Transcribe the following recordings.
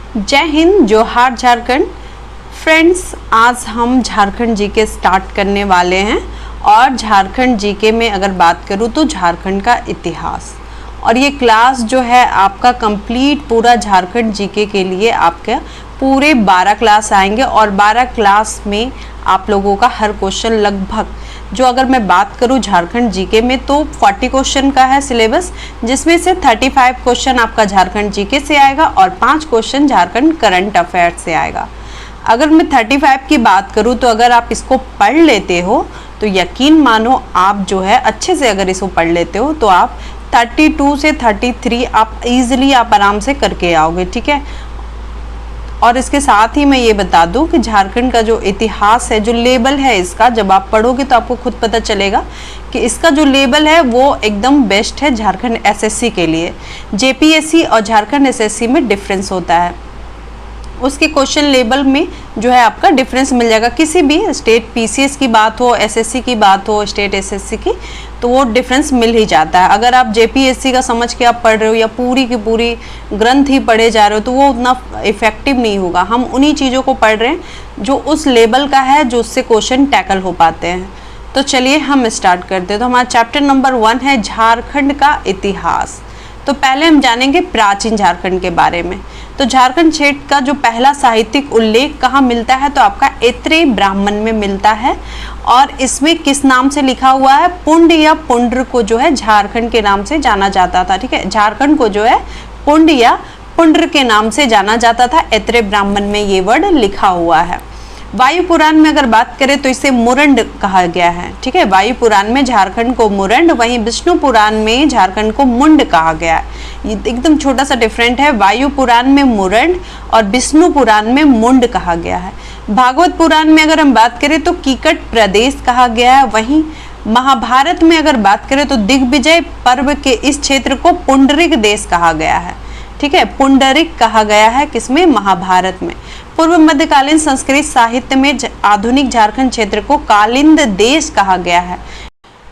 जय हिंद, जोहार झारखंड। फ्रेंड्स, आज हम झारखंड जीके स्टार्ट करने वाले हैं और झारखंड जीके में अगर बात करूँ तो झारखंड का इतिहास। और ये क्लास जो है आपका कंप्लीट पूरा झारखंड जीके के लिए आपके पूरे 12 क्लास आएंगे और 12 क्लास में आप लोगों का हर क्वेश्चन लगभग, जो अगर मैं बात करूं झारखंड जीके में तो 40 क्वेश्चन का है सिलेबस, जिसमें से 35 क्वेश्चन आपका झारखंड जीके से आएगा और 5 क्वेश्चन झारखंड करंट अफेयर्स से आएगा। अगर मैं 35 की बात करूं तो अगर आप इसको पढ़ लेते हो तो यकीन मानो आप जो है अच्छे से अगर इसको पढ़ लेते हो तो आप 32 से 33 आप इजीली आप आराम से करके आओगे, ठीक है। और इसके साथ ही मैं ये बता दूं कि झारखंड का जो इतिहास है, जो लेबल है इसका, जब आप पढ़ोगे तो आपको खुद पता चलेगा कि इसका जो लेबल है वो एकदम बेस्ट है झारखंड एसएससी के लिए। जेपीएससी और झारखंड एसएससी में डिफरेंस होता है, उसके क्वेश्चन लेवल में जो है आपका डिफरेंस मिल जाएगा। किसी भी स्टेट पीसीएस की बात हो, एसएससी की बात हो, स्टेट एसएससी की, तो वो डिफरेंस मिल ही जाता है। अगर आप जेपीएससी का समझ के आप पढ़ रहे हो या पूरी की पूरी ग्रंथ ही पढ़े जा रहे हो तो वो उतना इफेक्टिव नहीं होगा। हम उन्हीं चीज़ों को पढ़ रहे हैं जो उस लेवल का है, जो उससे क्वेश्चन टैकल हो पाते हैं। तो चलिए हम स्टार्ट करते हैं। तो हमारा चैप्टर नंबर 1 है झारखंड का इतिहास। तो पहले हम जानेंगे प्राचीन झारखंड के बारे में। तो झारखंड क्षेत्र का जो पहला साहित्यिक उल्लेख कहाँ मिलता है तो आपका ऐत्रेय ब्राह्मण में मिलता है। और इसमें किस नाम से लिखा हुआ है? पुंड या पुंड्र को जो है झारखंड के नाम से जाना जाता था, ठीक है। झारखंड को जो है पुंड या पुंड्र के नाम से जाना जाता था। ऐत्रेय ब्राह्मण में ये वर्ड लिखा हुआ है। वायु पुराण में अगर बात करें तो इसे मुरंड कहा गया है, ठीक है। वायु पुराण में झारखंड को मुरंड, वहीं विष्णु पुराण में झारखंड को मुंड कहा गया है। ये एकदम छोटा सा डिफरेंट है, वायु पुराण में मुरंड और विष्णु पुराण में मुंड कहा गया है। भागवत पुराण में अगर हम बात करें तो कीकट प्रदेश कहा गया है। वहीं महाभारत में अगर बात करें तो दिग्विजय पर्व के इस क्षेत्र को पुंडरिक देश कहा गया है, ठीक है। पुंडरिक कहा गया है किसमें? महाभारत में। पूर्व मध्यकालीन संस्कृत साहित्य में आधुनिक झारखंड क्षेत्र को कालिंद देश कहा गया है।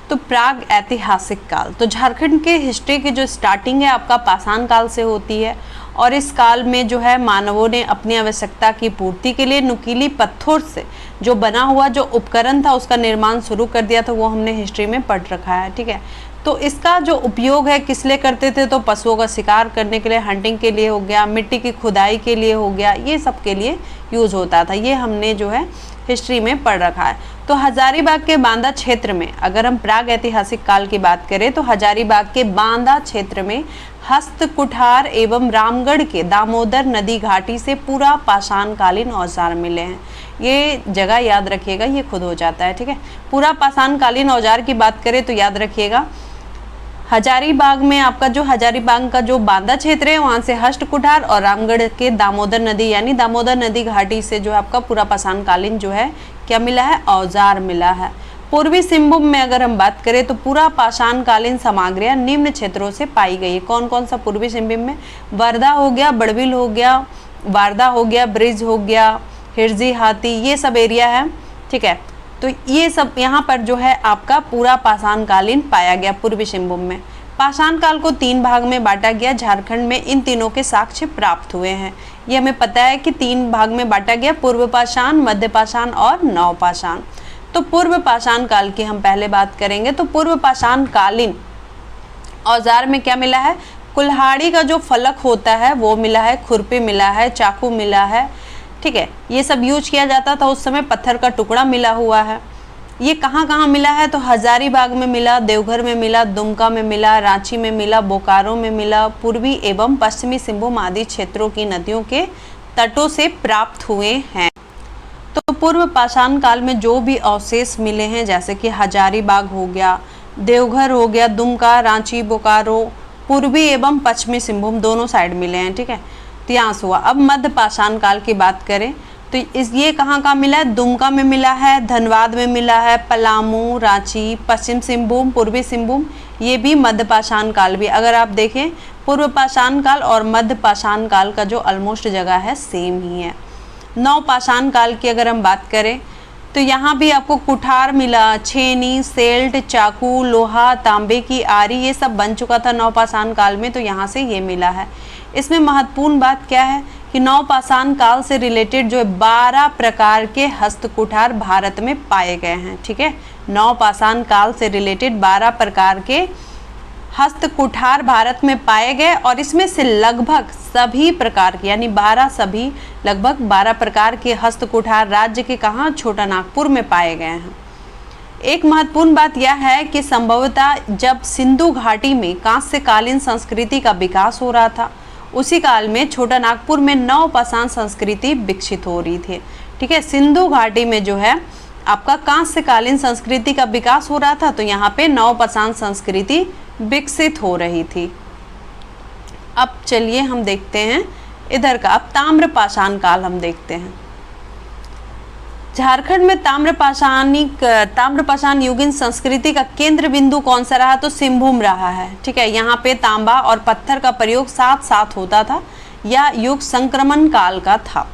तो प्राग ऐतिहासिक काल, तो झारखंड के हिस्ट्री की जो स्टार्टिंग है आपका पाषाण काल से होती है। और इस काल में जो है मानवों ने अपनी आवश्यकता की पूर्ति के लिए नुकीली पत्थर से जो बना हुआ जो उपकरण था उसका निर्माण शुरू कर दिया था। वो हमने हिस्ट्री में पढ़ रखा है, ठीक है। तो इसका जो उपयोग है किस लिए करते थे? तो पशुओं का शिकार करने के लिए, हंटिंग के लिए हो गया, मिट्टी की खुदाई के लिए हो गया, ये सब के लिए यूज़ होता था। ये हमने जो है हिस्ट्री में पढ़ रखा है। तो हजारीबाग के बांदा क्षेत्र में अगर हम प्राग ऐतिहासिक काल की बात करें तो हजारीबाग के बांदा क्षेत्र में हस्त कुठार एवं रामगढ़ के दामोदर नदी घाटी से पूरा पाषाणकालीन औजार मिले हैं। ये जगह याद रखिएगा, ये खुद हो जाता है, ठीक है। पूरा पाषाणकालीन औजार की बात करें तो याद रखिएगा हजारीबाग में आपका जो हजारीबाग का जो बांदा क्षेत्र है वहाँ से हस्त कुठार और रामगढ़ के दामोदर नदी यानी दामोदर नदी घाटी से जो है आपका पूरा पाषाणकालीन जो है क्या मिला है? औजार मिला है। पूर्वी सिंहभूम में अगर हम बात करें तो पूरा पाषाणकालीन सामग्रियां निम्न क्षेत्रों से पाई गई है। कौन कौन सा पूर्वी सिंहभूम में? वर्धा हो गया, बड़बिल हो गया, वारदा हो गया, ब्रिज हो गया, हिरजी, हाथी, ये सब एरिया है, ठीक है। तो ये सब यहाँ पर जो है आपका पूरा पाषाणकालीन पाया गया पूर्वी सिंहभूम में। पाषाण काल को 3 भाग में बांटा गया। झारखंड में इन तीनों के साक्ष्य प्राप्त हुए हैं। ये हमें पता है कि 3 भाग में बांटा गया, पूर्व पाषाण, मध्य पाषाण और नव पाषाण। तो पूर्व पाषाण काल की हम पहले बात करेंगे। तो पूर्व पाषाण कालीन औजार में क्या मिला है? कुल्हाड़ी का जो फलक होता है वो मिला है, खुरपी मिला है, चाकू मिला है, ठीक है। ये सब यूज किया जाता था उस समय। पत्थर का टुकड़ा मिला हुआ है। ये कहाँ कहाँ मिला है? तो हजारीबाग में मिला, देवघर में मिला, दुमका में मिला, रांची में मिला, बोकारो में मिला। पूर्वी एवं पश्चिमी सिंहभूम आदि क्षेत्रों की नदियों के तटों से प्राप्त हुए हैं। तो पूर्व पाषाण काल में जो भी अवशेष मिले हैं जैसे कि हजारीबाग हो गया, देवघर हो गया, दुमका, रांची, बोकारो, पूर्वी एवं पश्चिमी सिंहभूम दोनों साइड मिले हैं, ठीक है। तो यहाँ से हुआ। अब मध्य पाषाण काल की बात करें तो ये कहाँ कहाँ मिला है? दुमका में मिला है, धनबाद में मिला है, पलामू, रांची, पश्चिम सिंहभूम, पूर्वी सिंहभूम, ये भी मध्य पाषाण काल भी। अगर आप देखें पूर्व पाषाण काल और मध्य पाषाण काल का जो ऑलमोस्ट जगह है सेम ही है। नव पाषाण काल की अगर हम बात करें तो यहाँ भी आपको कुठार मिला, छेनी, सेल्ट, चाकू, लोहा, तांबे की आरी, ये सब बन चुका था नव पाषाण काल में। तो यहाँ से ये मिला है। इसमें महत्वपूर्ण बात क्या है कि नवपाषाण काल से रिलेटेड जो है 12 प्रकार के हस्तकुठार भारत में पाए गए हैं। ठीक है, नवपाषाण काल से रिलेटेड 12 प्रकार के हस्तकुठार भारत में पाए गए और इसमें से लगभग सभी प्रकार के यानी लगभग 12 प्रकार के हस्तकुठार राज्य के कहाँ, छोटा नागपुर में पाए गए हैं। एक महत्वपूर्ण बात यह है कि संभवतः जब सिंधु घाटी में कांस्यकालीन संस्कृति का विकास हो रहा था, उसी काल में छोटा नागपुर में नवपाषाण संस्कृति विकसित हो रही थी। ठीक है, सिंधु घाटी में जो है आपका कांस्यकालीन संस्कृति का विकास हो रहा था, तो यहाँ पे नवपाषाण संस्कृति विकसित हो रही थी। अब चलिए हम देखते हैं इधर का, अब ताम्रपाषाण काल हम देखते हैं। झारखंड में ताम्रपाषाण युगीन संस्कृति का केंद्र बिंदु कौन सा रहा, तो सिंहभूम रहा है। ठीक है, यहाँ पे तांबा और पत्थर का प्रयोग साथ साथ होता था। यह युग संक्रमण काल का था।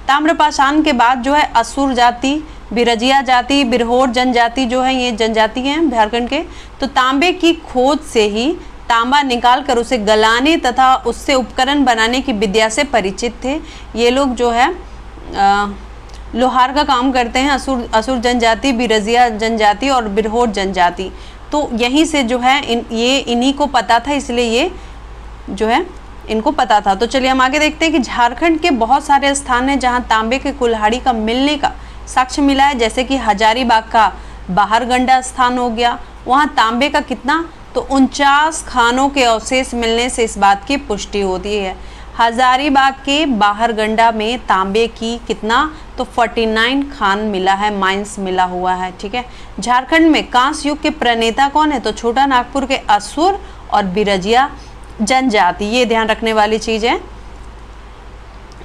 ताम्रपाषाण के बाद जो है असुर जाति, बिरजिया जाति, बिरहोर जनजाति जो है, ये जनजाति हैं झारखंड के, तो तांबे की खोज से ही तांबा निकाल कर उसे गलाने तथा उससे उपकरण बनाने की विद्या से परिचित थे। ये लोग जो है लोहार का काम करते हैं। असुर जनजाति, बिरजिया जनजाति और बिरहोर जनजाति, तो यहीं से जो है इन्हीं को पता था, इसलिए ये जो है इनको पता था। तो चलिए हम आगे देखते हैं कि झारखंड के बहुत सारे स्थान हैं जहां तांबे के कुल्हाड़ी का मिलने का साक्ष्य मिला है, जैसे कि हजारीबाग का बाहरगंडा स्थान हो गया। वहाँ तांबे का कितना, तो 49 खानों के अवशेष मिलने से इस बात की पुष्टि होती है। हजारीबाग के बाहरगंडा में तांबे की कितना, तो 49 खान मिला है, माइंस मिला हुआ है। ठीक है, झारखंड में कांस्य युग के प्रणेता कौन है, तो छोटा नागपुर के असुर और बिरजिया जनजाति, ये ध्यान रखने वाली चीज है।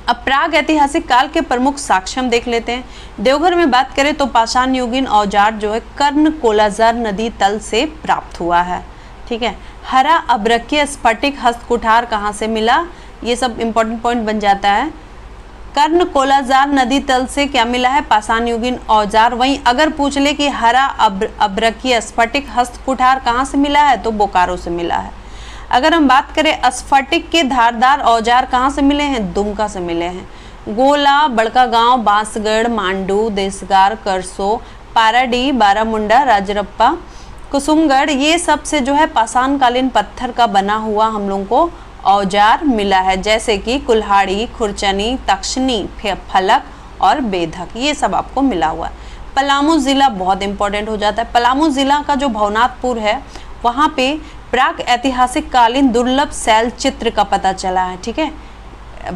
अब प्राग ऐतिहासिक काल के प्रमुख साक्ष्य हम देख लेते हैं। देवघर में बात करें तो पाषाण युगीन औजार जो है कर्ण कोलाजार नदी तल से प्राप्त हुआ है। ठीक है, हरा अब्रकीय स्फटिक हस्तकुठार कहाँ से मिला, ये सब इंपॉर्टेंट पॉइंट बन जाता है। कर्ण कोलाजार नदी तल से क्या मिला है, पाषाण युगीन औजार। वहीं अगर पूछ ले कि हरा अब्रकीय स्फटिक हस्तकुठार कहाँ से मिला है, तो बोकारो से मिला है। अगर हम बात करें स्फटिक के धारदार औजार कहाँ से मिले हैं, दुमका से मिले हैं। गोला, बड़का गांव, बांसगढ़, मांडू, देसगार, करसो, पाराडी, बारामुंडा, राजरप्पा, कुसुमगढ़, ये सब से जो है पाषाण कालीन पत्थर का बना हुआ हम लोगों को औजार मिला है, जैसे कि कुल्हाड़ी, खुरचनी, तक्षनी, फलक और बेधक, ये सब आपको मिला हुआ है। पलामू जिला बहुत इंपॉर्टेंट हो जाता है। पलामू जिला का जो भवनाथपुर है, वहाँ पे प्राग ऐतिहासिक कालीन दुर्लभ शैल चित्र का पता चला है। ठीक है,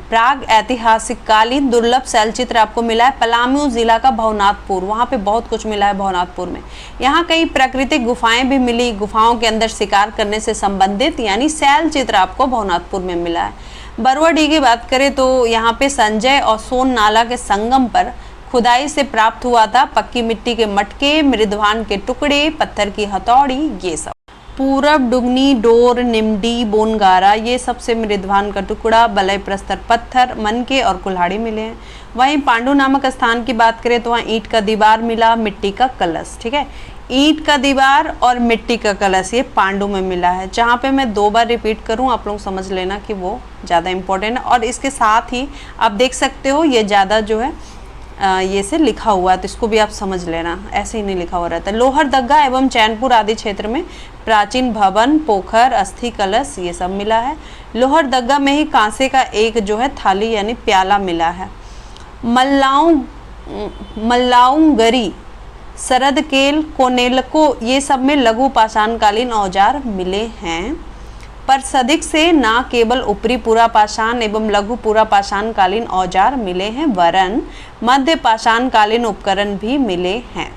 प्राग ऐतिहासिक कालीन दुर्लभ शैल चित्र आपको मिला है पलामू जिला का भवनाथपुर, वहाँ पे बहुत कुछ मिला है भवनाथपुर में। यहाँ कई प्राकृतिक गुफाएं भी मिली, गुफाओं के अंदर शिकार करने से संबंधित यानी शैल चित्र आपको भवनाथपुर में मिला है। बरुआडीह की बात करें तो यहाँ पे संजय और सोन नाला के संगम पर खुदाई से प्राप्त हुआ था पक्की मिट्टी के मटके, मृदवान के टुकड़े, पत्थर की हथौड़ी, ये सब। पूरब डुगनी, डोर, निमडी, बोनगारा, ये सबसे मृदवान का टुकड़ा, बलय प्रस्तर पत्थर, मनके और कुल्हाड़ी मिले हैं। वहीं पांडु नामक स्थान की बात करें तो वहाँ ईंट का दीवार मिला, मिट्टी का कलश। ठीक है, ईंट का दीवार और मिट्टी का कलश ये पांडु में मिला है। जहाँ पे मैं 2 बार रिपीट करूँ, आप लोग समझ लेना कि वो ज़्यादा इंपॉर्टेंट है। और इसके साथ ही आप देख सकते हो ये ज़्यादा जो है ये से लिखा हुआ है, तो इसको भी आप समझ लेना, ऐसे ही नहीं लिखा हुआ रहता है। लोहरदगा एवं चैनपुर आदि क्षेत्र में प्राचीन भवन, पोखर, अस्थि कलश ये सब मिला है। लोहरदगा में ही कांसे का एक जो है थाली यानी प्याला मिला है। मल्लाउंगरी, सरदकेल, कोनेलको ये सब में लघु पाषाणकालीन औजार मिले हैं। परसदिक से न केवल ऊपरी पूरा पाषाण एवं लघु पूरा पाषाणकालीन औजार मिले हैं, वरन मध्य पाषाणकालीन उपकरण भी मिले हैं।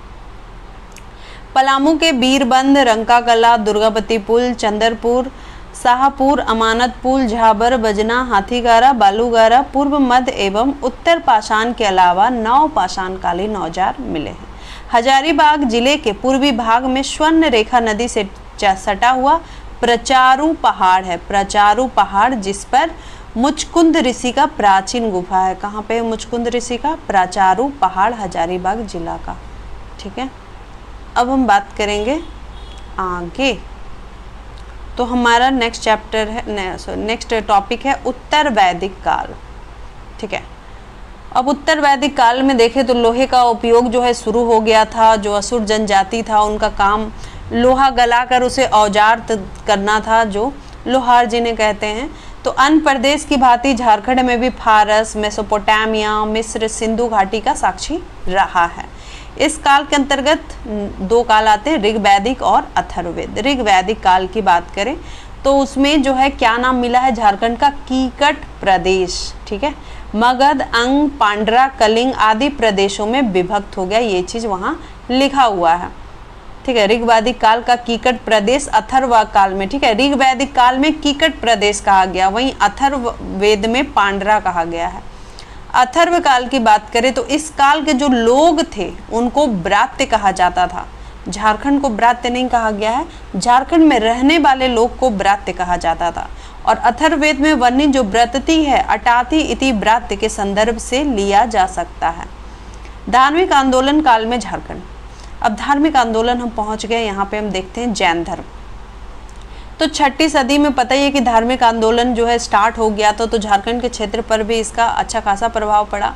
पलामू के बीरबंद, रंकाकला, दुर्गावती पुल, चंदरपुर, शाहपुर, अमानत पुल, झाबर, बजना, हाथीगारा, बालूगारा पूर्व मध्य एवं उत्तर पाषाण के अलावा 9 पाषाणकालीन औजार मिले हैं। हजारीबाग जिले के पूर्वी भाग में स्वर्ण रेखा नदी से सटा हुआ प्रचारू पहाड़ है, प्रचारू पहाड़ जिस पर मुचकुंद ऋषि का प्राचीन गुफा है। कहाँ पे मुचकुंद ऋषि का? प्रचारू पहाड़, हजारीबाग जिला का। ठीक है, अब हम बात करेंगे आगे। तो हमारा नेक्स्ट चैप्टर है, नेक्स्ट टॉपिक है उत्तर वैदिक काल। ठीक है। अब उत्तर वैदिक काल में देखें तो लोहे का उपयोग जो है शुरू हो गया था। जो असुर जनजाति था उनका काम लोहा गलाकर उसे औजार करना था, जो लोहार जिन्हें कहते हैं। तो अन्य प्रदेश की भांति झारखंड में भी फारस, मेसोपोटामिया, मिस्र, सिंधु घाटी का साक्षी रहा है। इस काल के अंतर्गत दो काल आते हैं, ऋग्वैदिक और अथर्ववेद। ऋग्वैदिक काल की बात करें तो उसमें जो है क्या नाम मिला है झारखंड का, कीकट प्रदेश, ठीक है। मगध, अंग, पांड्रा, कलिंग आदि प्रदेशों में विभक्त हो गया, ये चीज वहाँ लिखा हुआ है, ठीक है। ऋग्वैदिक काल का कीकट प्रदेश अथर्व काल में, ठीक है, ऋग्वैदिक काल में कीकट प्रदेश कहा गया, वहीं अथर्ववेद में पांड्रा कहा गया है। अथर्व काल की बात करें तो इस काल के जो लोग थे उनको ब्रात्य कहा जाता था। झारखंड को ब्रात्य नहीं कहा गया है, झारखंड में रहने वाले लोग को ब्रात्य कहा जाता था। और अथर्ववेद में वर्णित जो ब्रतति है अटाति इति ब्रात्य के संदर्भ से लिया जा सकता है। धार्मिक आंदोलन काल में झारखंड। अब धार्मिक आंदोलन हम पहुंच गए, यहाँ पे हम देखते हैं जैन धर्म। तो 6ठी सदी में पता ही है कि धार्मिक आंदोलन जो है स्टार्ट हो गया था, तो झारखंड के क्षेत्र पर भी इसका अच्छा खासा प्रभाव पड़ा।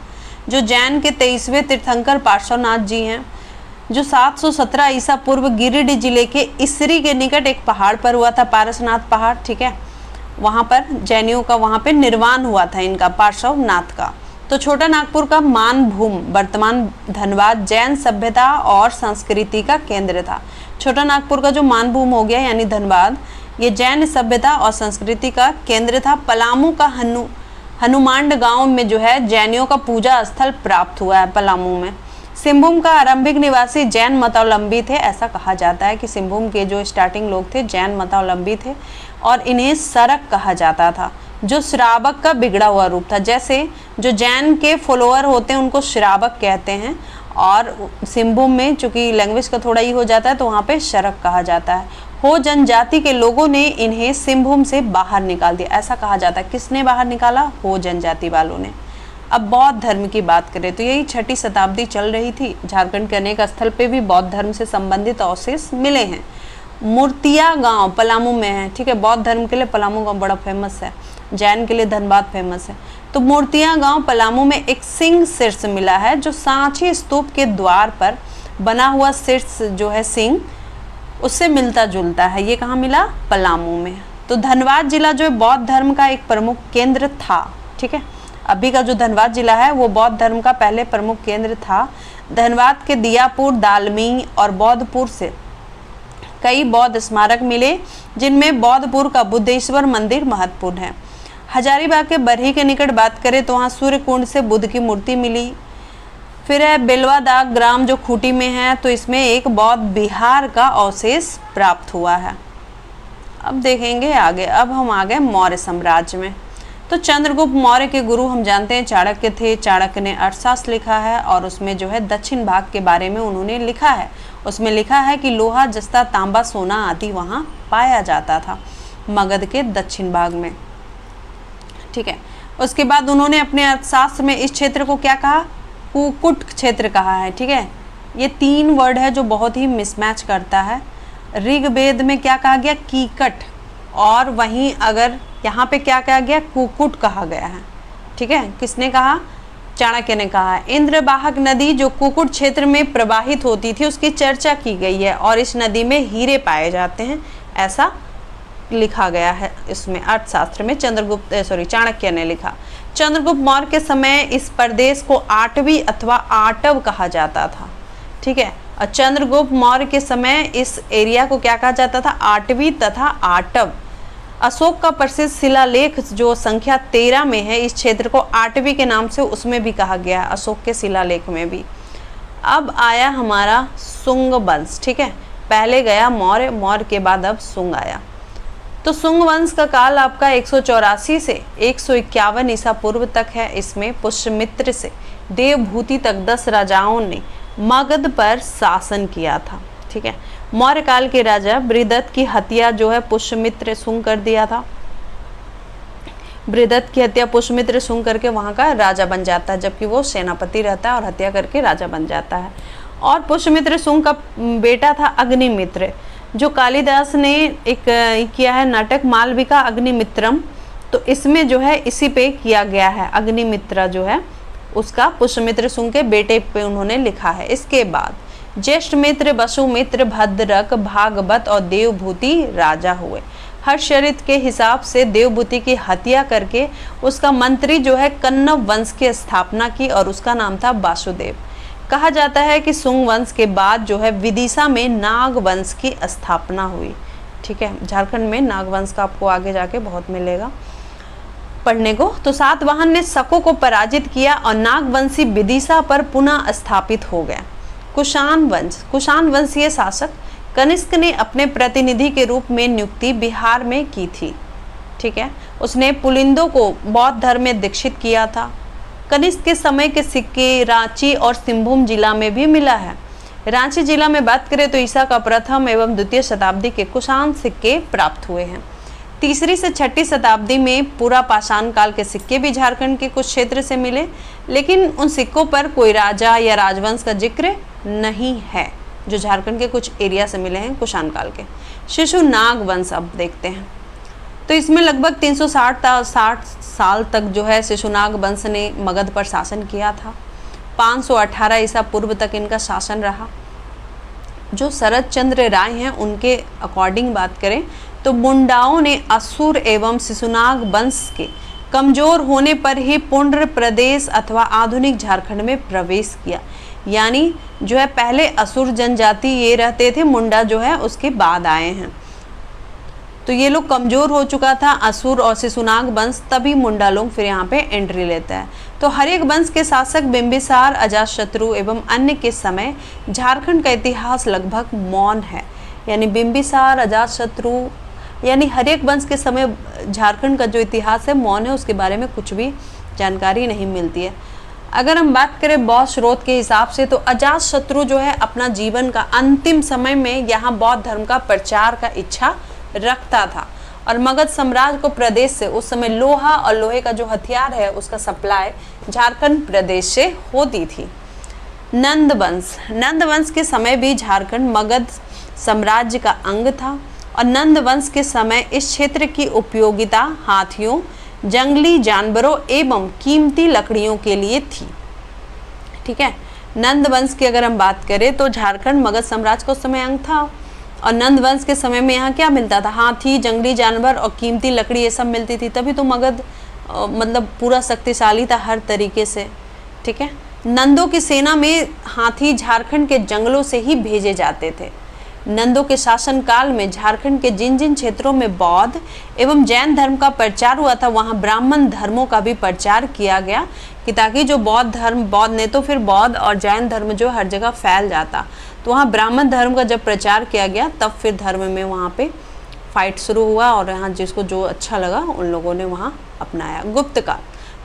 जो जैन के 23वें तीर्थंकर पार्श्वनाथ जी हैं, जो 717 ईसा पूर्व गिरिडीह जिले के इसरी के निकट एक पहाड़ पर हुआ था, पारसनाथ पहाड़, ठीक है। वहाँ पर जैनियों का वहाँ पे निर्वाण हुआ था इनका, पार्श्वनाथ का। तो छोटा नागपुर का मानभूम वर्तमान धनबाद जैन सभ्यता और संस्कृति का केंद्र था। छोटा नागपुर का जो मानभूम हो गया यानी धनबाद, ये जैन सभ्यता और संस्कृति का केंद्र था। पलामू का हनुमांड गांव में जो है जैनियों का पूजा स्थल प्राप्त हुआ है पलामू में। सिंहभूम का आरंभिक निवासी जैन मतावलंबी थे, ऐसा कहा जाता है कि सिंहभूम के जो स्टार्टिंग लोग थे जैन मतावलंबी थे और इन्हें सरक कहा जाता था, जो श्रावक का बिगड़ा हुआ रूप था। जैसे जो जैन के फॉलोअर होते हैं उनको श्रावक कहते हैं, और सिंहभूम में चूंकि लैंग्वेज का थोड़ा ही हो जाता है तो वहाँ पे शरक कहा जाता है। हो जनजाति के लोगों ने इन्हें सिंहभूम से बाहर निकाल दिया, ऐसा कहा जाता है। किसने बाहर निकाला? हो जनजाति वालों ने। अब बौद्ध धर्म की बात करें तो यही 6ठी शताब्दी चल रही थी। झारखंड के अनेक स्थल पे भी बौद्ध धर्म से संबंधित अवशेष मिले हैं। मूर्तिया गांव पलामू में है, ठीक है। बौद्ध धर्म के लिए पलामू गांव बड़ा फेमस है, जैन के लिए धनबाद फेमस है। तो मूर्तिया गांव पलामू में एक सिंह शीर्ष मिला है, जो सांची स्तूप के द्वार पर बना हुआ शीर्ष जो है सिंह, उससे मिलता जुलता है। ये कहाँ मिला? पलामू में। तो धनबाद जिला जो है बौद्ध धर्म का एक प्रमुख केंद्र था, ठीक है। अभी का जो धनबाद जिला है वो बौद्ध धर्म का पहले प्रमुख केंद्र था। धनबाद के दियापुर, दालमी और बौद्धपुर से कई बौद्ध स्मारक मिले, जिनमें बौद्धपुर का बुद्धेश्वर मंदिर महत्वपूर्ण है। हजारीबाग के बरही के निकट बात करें तो वहाँ सूर्य कुंड से बुद्ध की मूर्ति मिली। फिर है बेलवादाग ग्राम जो खूंटी में है, तो इसमें एक बौद्ध विहार का अवशेष प्राप्त हुआ है। अब देखेंगे आगे। अब हम आ गए मौर्य साम्राज्य में। तो चंद्रगुप्त मौर्य के गुरु हम जानते हैं चाणक्य थे। चाणक्य ने अर्थशास्त्र लिखा है और उसमें जो है दक्षिण भाग के बारे में उन्होंने लिखा है। उसमें लिखा है कि लोहा, जस्ता, तांबा, सोना आदि वहाँ पाया जाता था मगध के दक्षिण भाग में, ठीक है। उसके बाद उन्होंने अपने अर्थशास्त्र में इस क्षेत्र को क्या कहा? कुकुट क्षेत्र कहा है, ठीक है। ये 3 वर्ड है जो बहुत ही मिसमैच करता है। ऋग्वेद में क्या कहा गया? कीकट, और वहीं अगर यहाँ पे क्या कहा गया? कुकुट कहा गया है, ठीक है। किसने कहा? चाणक्य ने कहा है। इंद्रवाहक नदी जो कुकुट क्षेत्र में प्रवाहित होती थी उसकी चर्चा की गई है, और इस नदी में हीरे पाए जाते हैं, ऐसा लिखा गया है इसमें अर्थशास्त्र में। चाणक्य ने लिखा। चंद्रगुप्त मौर्य के समय इस प्रदेश को आटवी अथवा आटव कहा जाता था, ठीक है। और चंद्रगुप्त मौर्य के समय इस एरिया को क्या कहा जाता था? आटवी तथा आटव। अशोक का प्रसिद्ध शिलालेख जो संख्या 13 में है, इस क्षेत्र को आटवी के नाम से उसमें भी कहा गया है, अशोक के शिलालेख में भी। अब आया हमारा शुंग वंश, ठीक है। पहले गया मौर्य, मौर्य के बाद अब शुंग आया। तो शुंग वंश का काल आपका 184 से 151 ईसा पूर्व तक है। इसमें पुष्यमित्र से देवभूति तक 10 राजाओं ने मगध पर शासन किया था, ठीक है। मौर्य काल के राजा बृहदत्त की हत्या जो है पुष्यमित्र शुंग कर दिया था। बृहदत्त की हत्या पुष्यमित्र शुंग करके वहाँ का राजा बन जाता है, जबकि वो सेनापति रहता है और हत्या करके राजा बन जाता है। और पुष्यमित्र शुंग का बेटा था अग्निमित्र, जो कालिदास ने एक किया है नाटक मालविका अग्निमित्रम, तो इसमें जो है इसी पे किया गया है, अग्निमित्रा जो है उसका पुष्यमित्र शुंग के बेटे पे उन्होंने लिखा है। इसके बाद ज्येष्ठ मित्र, वसुमित्र, भद्रक, भागवत और देवभूति राजा हुए। हर्षचरित के हिसाब से देवभूति की हत्या करके उसका मंत्री जो है कन्नव वंश की स्थापना की और उसका नाम था वासुदेव। कहा जाता है कि शुंग वंश के बाद जो है विदिशा में नाग वंश की स्थापना हुई। ठीक है, झारखंड में नाग वंश का आपको आगे जाके बहुत मिलेगा पढ़ने को। तो सातवाहन ने शकों को पराजित किया और नागवंशी विदिशा पर पुनः स्थापित हो गया। कुषाण वंश, कुषाण वंशीय शासक कनिष्क ने अपने प्रतिनिधि के रूप में नियुक्ति बिहार में की थी। ठीक है, उसने पुलिंदों को बौद्ध धर्म में दीक्षित किया था। कनिष्क के समय के सिक्के रांची और सिंहभूम जिला में भी मिला है। रांची जिला में बात करें तो ईसा का प्रथम एवं द्वितीय शताब्दी के कुषाण सिक्के प्राप्त हुए हैं। तीसरी से छठी शताब्दी में पूरा पाषाण काल के सिक्के भी झारखंड के कुछ क्षेत्र से मिले, लेकिन उन सिक्कों पर कोई राजा या राजवंश का जिक्र नहीं है जो झारखंड के कुछ एरिया से मिले हैं कुषाण काल के। शिशुनाग वंश अब देखते हैं, तो इसमें लगभग 360 साल तक जो है शिशुनाग वंश ने मगध पर शासन किया था। 518 ईसा पूर्व तक इनका शासन रहा। जो शरद चंद्र राय हैं उनके अकॉर्डिंग बात करें तो मुंडाओं ने असुर एवं शिशुनाग वंश के कमजोर होने पर ही पुंड्र प्रदेश अथवा आधुनिक झारखंड में प्रवेश किया। यानी जो है पहले असुर जनजाति ये रहते थे, मुंडा जो है उसके बाद आए हैं। तो ये लोग कमजोर हो चुका था असुर और शिशुनाग वंश, तभी मुंडा लोग फिर यहाँ पे एंट्री लेता है। तो हर एक वंश के शासक बिंबिसार, अजातशत्रु एवं अन्य के समय झारखंड का इतिहास लगभग मौन है। यानी बिंबिसार, अजातशत्रु यानी हर एक वंश के समय झारखंड का जो इतिहास है मौन है, उसके बारे में कुछ भी जानकारी नहीं मिलती है। अगर हम बात करें बौद्ध स्रोत के हिसाब से तो अजातशत्रु जो है अपना जीवन का अंतिम समय में यहाँ बौद्ध धर्म का प्रचार का इच्छा रखता था और मगध साम्राज्य को प्रदेश से उस समय लोहा और लोहे का जो हथियार है उसका सप्लाई झारखंड प्रदेश से होती थी। नंद वंश, नंद वंश के समय भी झारखंड मगध साम्राज्य का अंग था और नंद वंश के समय इस क्षेत्र की उपयोगिता हाथियों, जंगली जानवरों एवं कीमती लकड़ियों के लिए थी। ठीक है, नंद वंश की अगर हम बात करें तो झारखंड मगध साम्राज्य का उस समय अंग था और नंद वंश के समय में यहाँ क्या मिलता था? हाथी, जंगली जानवर और कीमती लकड़ी ये सब मिलती थी, तभी तो मगध मतलब पूरा शक्तिशाली था हर तरीके से। ठीक है, नंदों की सेना में हाथी झारखंड के जंगलों से ही भेजे जाते थे। नंदों के शासन काल में झारखंड के जिन जिन क्षेत्रों में बौद्ध एवं जैन धर्म का प्रचार हुआ था वहाँ ब्राह्मण धर्मों का भी प्रचार किया गया कि ताकि जो बौद्ध धर्म, बौद्ध ने तो फिर बौद्ध और जैन धर्म जो हर जगह फैल जाता, तो वहाँ ब्राह्मण धर्म का जब प्रचार किया गया तब फिर धर्म में वहाँ पे फाइट शुरू हुआ और यहाँ जिसको जो अच्छा लगा उन लोगों ने वहाँ अपनाया। गुप्त काल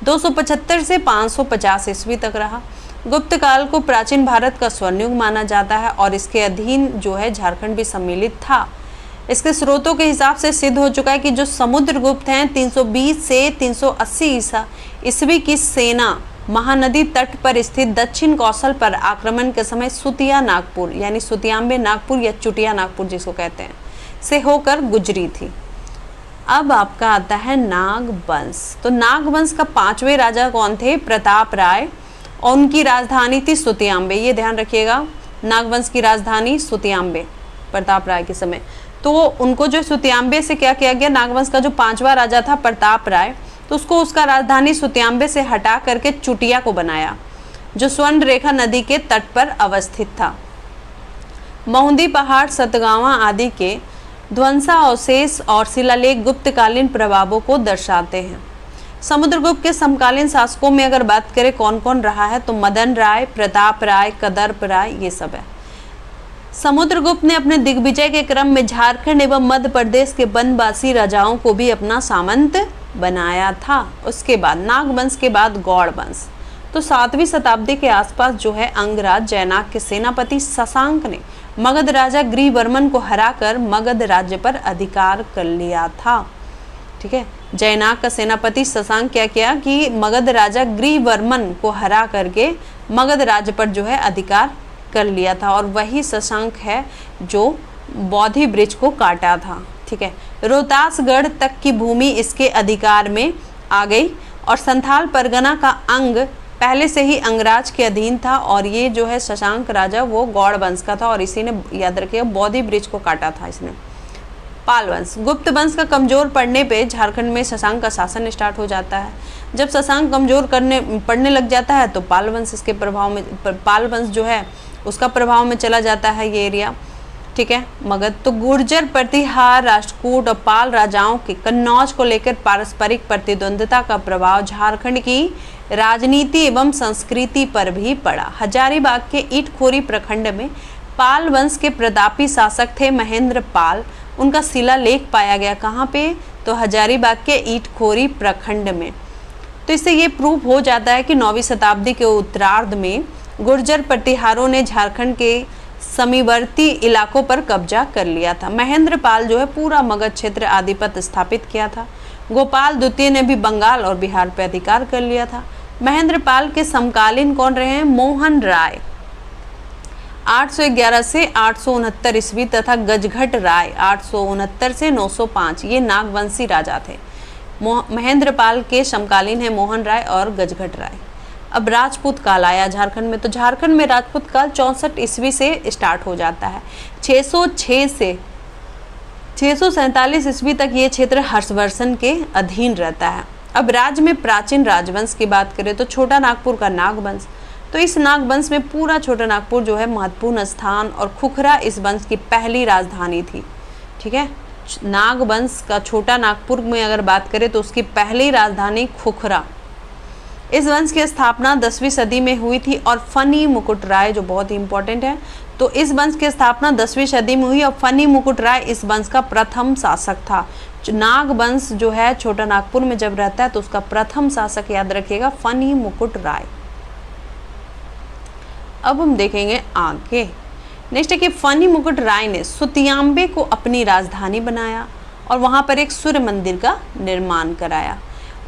275 से 550 ईस्वी तक रहा। गुप्त काल को प्राचीन भारत का स्वर्णयुग माना जाता है और इसके अधीन जो है झारखंड भी सम्मिलित था। इसके स्रोतों के हिसाब से सिद्ध हो चुका है कि जो समुद्रगुप्त हैं 320 से 380 ईसा ईस्वी की सेना महानदी तट पर स्थित दक्षिण कौशल पर आक्रमण के समय सुतिया नागपुर यानी सुतियांबे नागपुर या चुटिया नागपुर जिसको कहते हैं से होकर गुजरी थी। अब आपका आता है नाग वंश। तो नाग वंश का 5वें राजा कौन थे? प्रताप राय, और उनकी राजधानी थी सुतियांबे। ये ध्यान रखिएगा, नागवंश की राजधानी सुतियांबे प्रताप राय के समय। तो उनको जो सुतियांबे से क्या किया गया, नागवंश का जो 5वां राजा था प्रताप राय, तो उसको उसका राजधानी सुतियांबे से हटा करके चुटिया को बनाया जो स्वर्ण रेखा नदी के तट पर अवस्थित था। महुंदी पहाड़, सतगावा आदि के ध्वंसावशेष और शिलालेख गुप्तकालीन प्रभावों को दर्शाते हैं। समुद्रगुप्त के समकालीन शासकों में अगर बात करें कौन कौन रहा है तो मदन राय, प्रताप राय, कदर्प राय, ये सब है। समुद्रगुप्त ने अपने दिग्विजय के क्रम में झारखंड एवं मध्य प्रदेश के वनवासी राजाओं को भी अपना सामंत बनाया था। उसके बाद नागवंश के बाद गौड़ वंश। तो 7वीं शताब्दी के आसपास जो है अंगराज जैनाक के सेनापति शशांक ने मगध राजा ग्रीवर्मन को हराकर मगध राज्य पर अधिकार कर लिया था। ठीक है, जैनाक का सेनापति शशांक क्या किया कि मगध राजा ग्रीवर्मन को हरा करके मगध राज्य पर जो है अधिकार कर लिया था और वही शशांक है जो बोधि वृक्ष को काटा था। ठीक है, रोहतासगढ़ तक की भूमि इसके अधिकार में आ गई और संथाल परगना का अंग पहले से ही अंगराज के अधीन था। और ये जो है शशांक राजा वो गौड़ वंश का था और इसी ने, याद रखिएगा, बोधि ब्रिज को काटा था इसने। पाल वंश, गुप्त वंश का कमजोर पड़ने पे झारखंड में शशांक का शासन स्टार्ट हो जाता है। जब शशांक कमजोर पड़ने लग जाता है तो पाल वंश इसके प्रभाव में, पाल वंश जो है उसका प्रभाव में चला जाता है ये एरिया, ठीक है। मगध, तो गुर्जर, प्रतिहार, राष्ट्रकूट और पाल राजाओं के कन्नौज को लेकर पारस्परिक प्रतिद्वंद्विता का प्रभाव झारखंड की राजनीति एवं संस्कृति पर भी पड़ा। हजारीबाग के ईटखोरी प्रखंड में पाल वंश के प्रतापी शासक थे महेंद्र पाल। उनका शिलालेख पाया गया कहाँ पे? तो हजारीबाग के ईटखोरी प्रखंड में। तो इससे ये प्रूफ हो जाता है कि 9वीं शताब्दी के उत्तरार्ध में गुर्जर प्रतिहारों ने झारखंड के समीवर्ती इलाकों पर कब्जा कर लिया था। महेंद्र पाल जो है पूरा मगध क्षेत्र आधिपत्य स्थापित किया था। गोपाल द्वितीय ने भी बंगाल और बिहार पर अधिकार कर लिया था। महेंद्र पाल के समकालीन कौन रहे हैं? मोहन राय 811 से 869 ईस्वी तथा गजघट राय 869 से 905, ये नागवंशी राजा थे। महेंद्र पाल के समकालीन है मोहन राय और गजघट राय। अब राजपूत काल आया झारखंड में, तो झारखंड में राजपूत काल 64 ईस्वी से स्टार्ट हो जाता है। 606 से 647 ईस्वी तक ये क्षेत्र हर्षवर्धन के अधीन रहता है। अब राज्य में प्राचीन राजवंश की बात करें तो छोटा नागपुर का नागवंश, तो इस नागवंश में पूरा छोटा नागपुर जो है महत्वपूर्ण स्थान और खुखरा इस वंश की पहली राजधानी थी, ठीक है। नागवंश का छोटा नागपुर में अगर बात करें तो उसकी पहली राजधानी खुखरा। इस वंश की स्थापना 10वीं सदी में हुई थी और फनी मुकुट राय जो बहुत ही इंपॉर्टेंट है, तो इस वंश की स्थापना 10वीं सदी में हुई और फनी मुकुट राय इस वंश का प्रथम शासक था। नागवंश जो है छोटा नागपुर में जब रहता है तो उसका प्रथम शासक याद रखिएगा फनी मुकुट राय। अब हम देखेंगे आगे, नेक्स्ट है कि फनी मुकुट राय ने सुतियांबे को अपनी राजधानी बनाया और वहां पर एक सूर्य मंदिर का निर्माण कराया।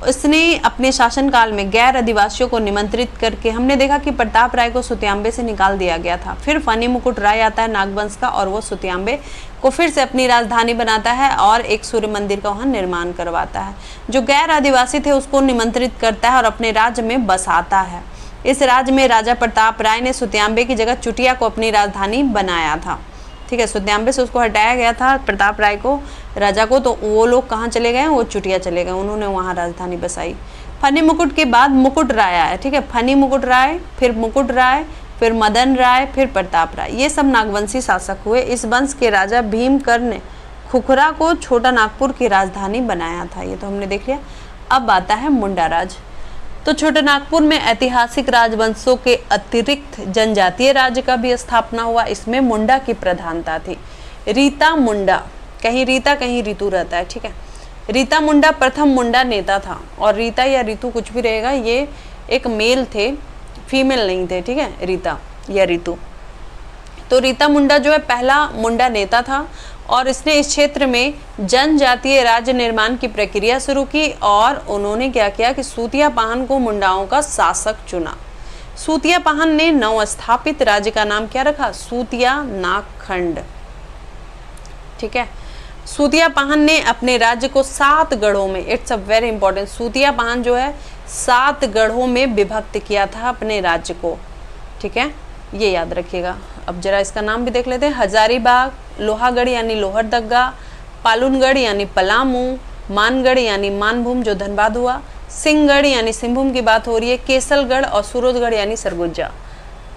इसने अपने शासनकाल में गैर आदिवासियों को निमंत्रित करके, हमने देखा कि प्रताप राय को सुतियांबे से निकाल दिया गया था, फिर फनी मुकुट राय आता है नागवंश का और वो सुतियांबे को फिर से अपनी राजधानी बनाता है और एक सूर्य मंदिर का वहाँ निर्माण करवाता है। जो गैर आदिवासी थे उसको निमंत्रित करता है और अपने राज्य में बसाता है। इस राज्य में राजा प्रताप राय ने सुतियांबे की जगह चुटिया को अपनी राजधानी बनाया था, ठीक है। सुतियांबे से उसको हटाया गया था प्रताप राय को, राजा को, तो वो लोग कहाँ चले गए? वो चुटिया चले गए, उन्होंने वहाँ राजधानी बसाई। फनी मुकुट के बाद मुकुट राय आया, ठीक है। फनी मुकुट राय, फिर मुकुट राय, फिर मदन राय, फिर प्रताप राय, ये सब नागवंशी शासक हुए। इस वंश के राजा भीमकर ने खुखरा को छोटा नागपुर की राजधानी बनाया था, ये तो हमने देख लिया। अब आता है मुंडा राज। तो छोटे नागपुर में ऐतिहासिक राजवंशों के अतिरिक्त जनजातीय राज्य का भी स्थापना हुआ। इसमें मुंडा की प्रधानता थी। रीता मुंडा, कहीं रीता कहीं ऋतु रहता है, ठीक है। रीता मुंडा प्रथम मुंडा नेता था और रीता या ऋतु कुछ भी रहेगा, ये एक मेल थे, फीमेल नहीं थे, ठीक है, रीता या ऋतु। तो रीता मुंडा जो है पहला मुंडा नेता था और इसने इस क्षेत्र में जनजातीय राज्य निर्माण की प्रक्रिया शुरू की और उन्होंने क्या किया कि सूतिया पाहन को मुंडाओं का शासक चुना। सूतिया पाहन ने नवस्थापित राज्य का नाम क्या रखा? सूतिया नागखंड, ठीक है। सूतिया पाहन ने अपने राज्य को 7 गढ़ों में, it's a very important, Sutiya Pahan जो है 7 गढ़ों में विभक्त किया था अपने राज्य को, ठीक है, ये याद रखिएगा। अब जरा इसका नाम भी देख लेते हैं। हजारीबाग, लोहागढ़ यानी लोहरदग्गा, पालुनगढ़ यानी पलामू, मानगढ़ यानी मानभूम जो धनबाद हुआ, सिंहगढ़ यानी सिंहभूम की बात हो रही है, केसलगढ़ और सूरजगढ़ यानी सरगुजा।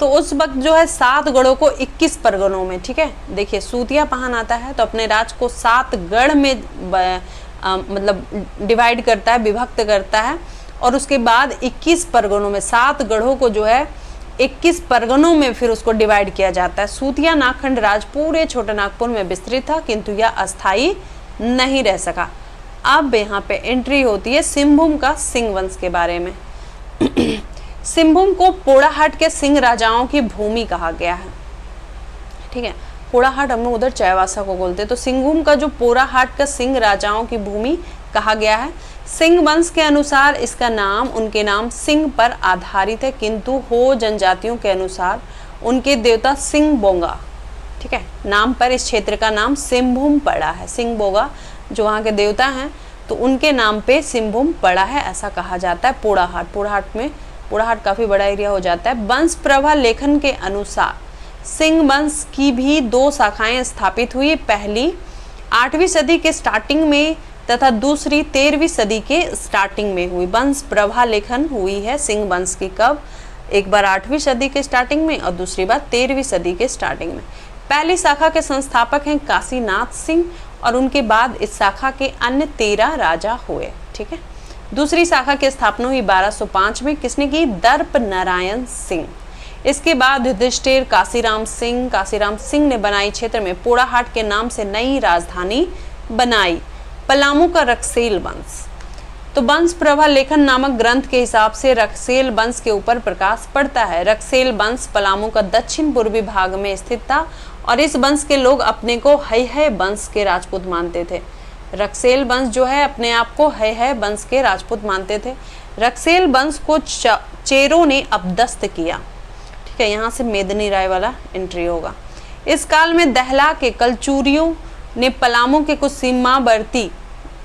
तो उस वक्त जो है 7 गढ़ों को 21 परगनों में, ठीक है। देखिए सूतिया पाहन आता है तो अपने राज्य को 7 गढ़ में मतलब डिवाइड करता है, विभक्त करता है और उसके बाद 21 परगनों में 7 गढ़ों को जो है 21 परगनों में फिर उसको डिवाइड किया जाता है। सूतिया नागखंड राज पूरे छोटे नागपुर में विस्तृत था किंतु यह अस्थायी नहीं रह सका। अब यहाँ पे एंट्री होती है सिंहभूम का सिंह वंश के बारे में। सिंहभूम को पोड़ाहाट के सिंह राजाओं की भूमि कहा गया है, ठीक है। पोड़ाहाट हम लोग उधर चायवासा को बोलते हैं, तो सिंहभूम का जो पोड़ाहाट का सिंह राजाओं की भूमि कहा गया है। सिंह वंश के अनुसार इसका नाम उनके नाम सिंह पर आधारित है किंतु हो जनजातियों के अनुसार उनके देवता सिंह बोंगा, ठीक है, नाम पर इस क्षेत्र का नाम सिंहभूम पड़ा है। सिंह बोंगा जो वहाँ के देवता हैं, तो उनके नाम पे सिंहभूम पड़ा है, ऐसा कहा जाता है। पोड़ाहाट काफ़ी बड़ा एरिया हो जाता है। वंश प्रभा लेखन के अनुसार सिंह वंश की भी 2 शाखाएं स्थापित हुई, पहली 8वीं सदी के स्टार्टिंग में तथा दूसरी 13वीं सदी के स्टार्टिंग में हुई। वंश प्रभा लेखन हुई है सिंह वंश की कब? एक बार 8वीं सदी के स्टार्टिंग में और दूसरी बार 13वीं सदी के स्टार्टिंग में। पहली शाखा के संस्थापक हैं काशीनाथ सिंह और उनके बाद इस शाखा के अन्य 13 राजा हुए। ठीक है। दूसरी शाखा की स्थापना हुई 1205 में, किसने की? दर्प नारायण सिंह। इसके बाद युधिष्ठिर काशीराम सिंह ने बनाई क्षेत्र में पोड़ाहाट के नाम से नई राजधानी बनाई, पलामू का रक्सेल वंश। तो वंश प्रभा लेखन नामक ग्रंथ के हिसाब से रक्सेल वंश के ऊपर प्रकाश पड़ता है। रक्सेल वंश पलामू का दक्षिण पूर्वी भाग में स्थित था और इस वंश के लोग अपने को है वंश के राजपूत मानते थे। रक्सेल वंश जो है अपने आप को है वंश के राजपूत मानते थे। रक्सेल वंश को चेरों ने अपदस्थ किया। ठीक है, यहाँ से मेदिनी राय वाला एंट्री होगा। इस काल में दहला के कलचूरियों ने पलामू के कुछ सीमावर्ती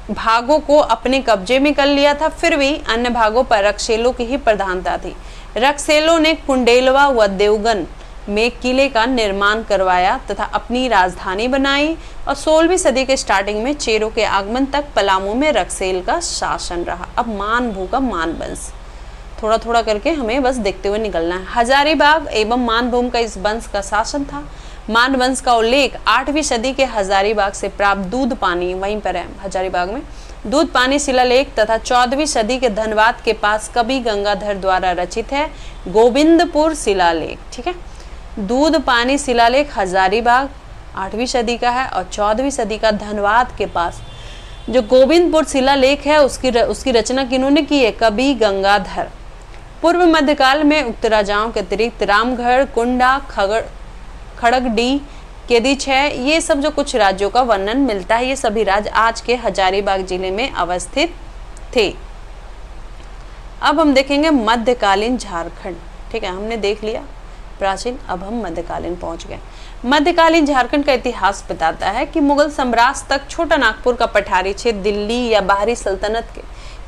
भागों को अपने कब्जे में कर लिया था, फिर भी अन्य भागों पर रक्सेलों की ही प्रधानता थी। रक्सेलों ने कुंडेलवा व देवगन में किले का निर्माण करवाया तथा अपनी राजधानी बनाई और 16वीं सदी के स्टार्टिंग में चेरों के आगमन तक पलामू में रक्सेल का शासन रहा। अब मानभू का मान वंश थोड़ा थोड़ा करके हमें बस देखते हुए निकलना है। हजारीबाग एवं मानभूम का इस वंश का शासन था। मान वंश का उल्लेख 8वीं सदी के हजारीबाग से प्राप्त दूध पानी, वहीं पर है हजारीबाग में, दूध पानी शिलालेख तथा 14वीं सदी के धनबाद के पास कवि गंगाधर द्वारा रचित है गोविंदपुर शिलालेख। ठीक है, दूध पानी शिलालेख हजारीबाग 8वीं सदी का है और 14वीं सदी का धनबाद के पास जो गोविंदपुर शिलालेख है उसकी रचना किन्होंने की है? कवि गंगाधर। पूर्व मध्यकाल में उक्त राजाओं के अतिरिक्त रामगढ़, कुंडा, खड़गडी, केदिच है, ये सब जो कुछ राज्यों का वर्णन मिलता है, ये सभी राज्य आज के हजारीबाग जिले में अवस्थित थे। अब हम देखेंगे मध्यकालीन झारखंड। ठीक है, हमने देख लिया प्राचीन, अब हम मध्यकालीन पहुंच गए। मध्यकालीन झारखंड का इतिहास बताता है कि मुगल साम्राज्य तक छोटा नागपुर का पठारी क्षेत्र दिल्ली या बाहरी सल्तनत के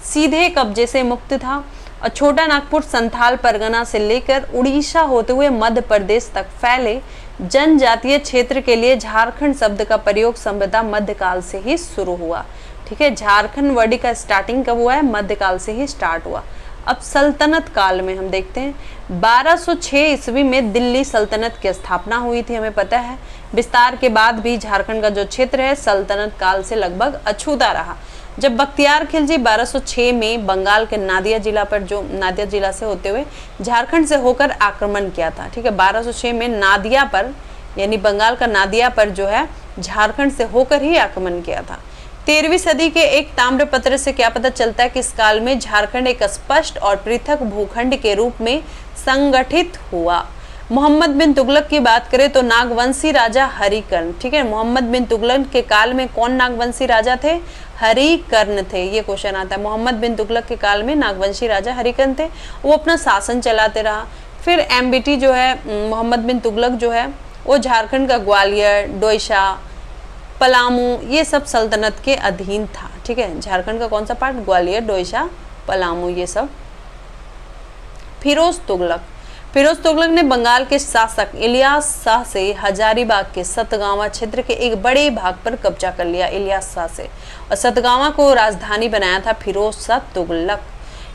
सीधे कब्जे से मुक्त था और छोटा नागपुर संथाल परगना से लेकर उड़ीसा होते हुए मध्य प्रदेश तक फैले जनजातीय क्षेत्र के लिए झारखंड शब्द का प्रयोग संभवतः मध्यकाल से ही शुरू हुआ। ठीक है, झारखंड वर्ड का स्टार्टिंग कब हुआ है? मध्यकाल से ही स्टार्ट हुआ। अब सल्तनत काल में हम देखते हैं 1206 ईस्वी में दिल्ली सल्तनत की स्थापना हुई थी, हमें पता है। विस्तार के बाद भी झारखंड का जो क्षेत्र है सल्तनत काल से लगभग अछूता रहा। जब बख्तियार खिलजी 1206 में बंगाल के नादिया जिला से होते हुए झारखंड से होकर आक्रमण किया था। ठीक है, 1206 में नादिया पर यानी बंगाल का नादिया पर जो है झारखंड से होकर ही आक्रमण किया था। 13वीं सदी के एक ताम्रपत्र से क्या पता चलता है कि इस काल में झारखंड एक स्पष्ट और पृथक भूखंड के रूप में संगठित हुआ। मोहम्मद बिन तुगलक की बात करें तो नागवंशी राजा हरिकर्ण। ठीक है, मोहम्मद बिन तुगलक के काल में कौन नागवंशी राजा थे? हरिकर्ण थे। ये क्वेश्चन आता है। मोहम्मद बिन तुगलक के काल में नागवंशी राजा हरिकर्ण थे, वो अपना शासन चलाते रहा। फिर एमबीटी जो है मोहम्मद बिन तुगलक जो है वो झारखंड का ग्वालियर, डोईसा, पलामू ये सब सल्तनत के अधीन था। ठीक है, झारखंड का कौन सा पार्ट? ग्वालियर, डोईसा, पलामू ये सब। फिरोज तुगलक ने बंगाल के शासक इलियास शाह से हजारीबाग के सतगावा क्षेत्र के एक बड़े भाग पर कब्जा कर लिया। इलियास शाह से और सतगावा को राजधानी बनाया था फिरोज शाह तुगलक।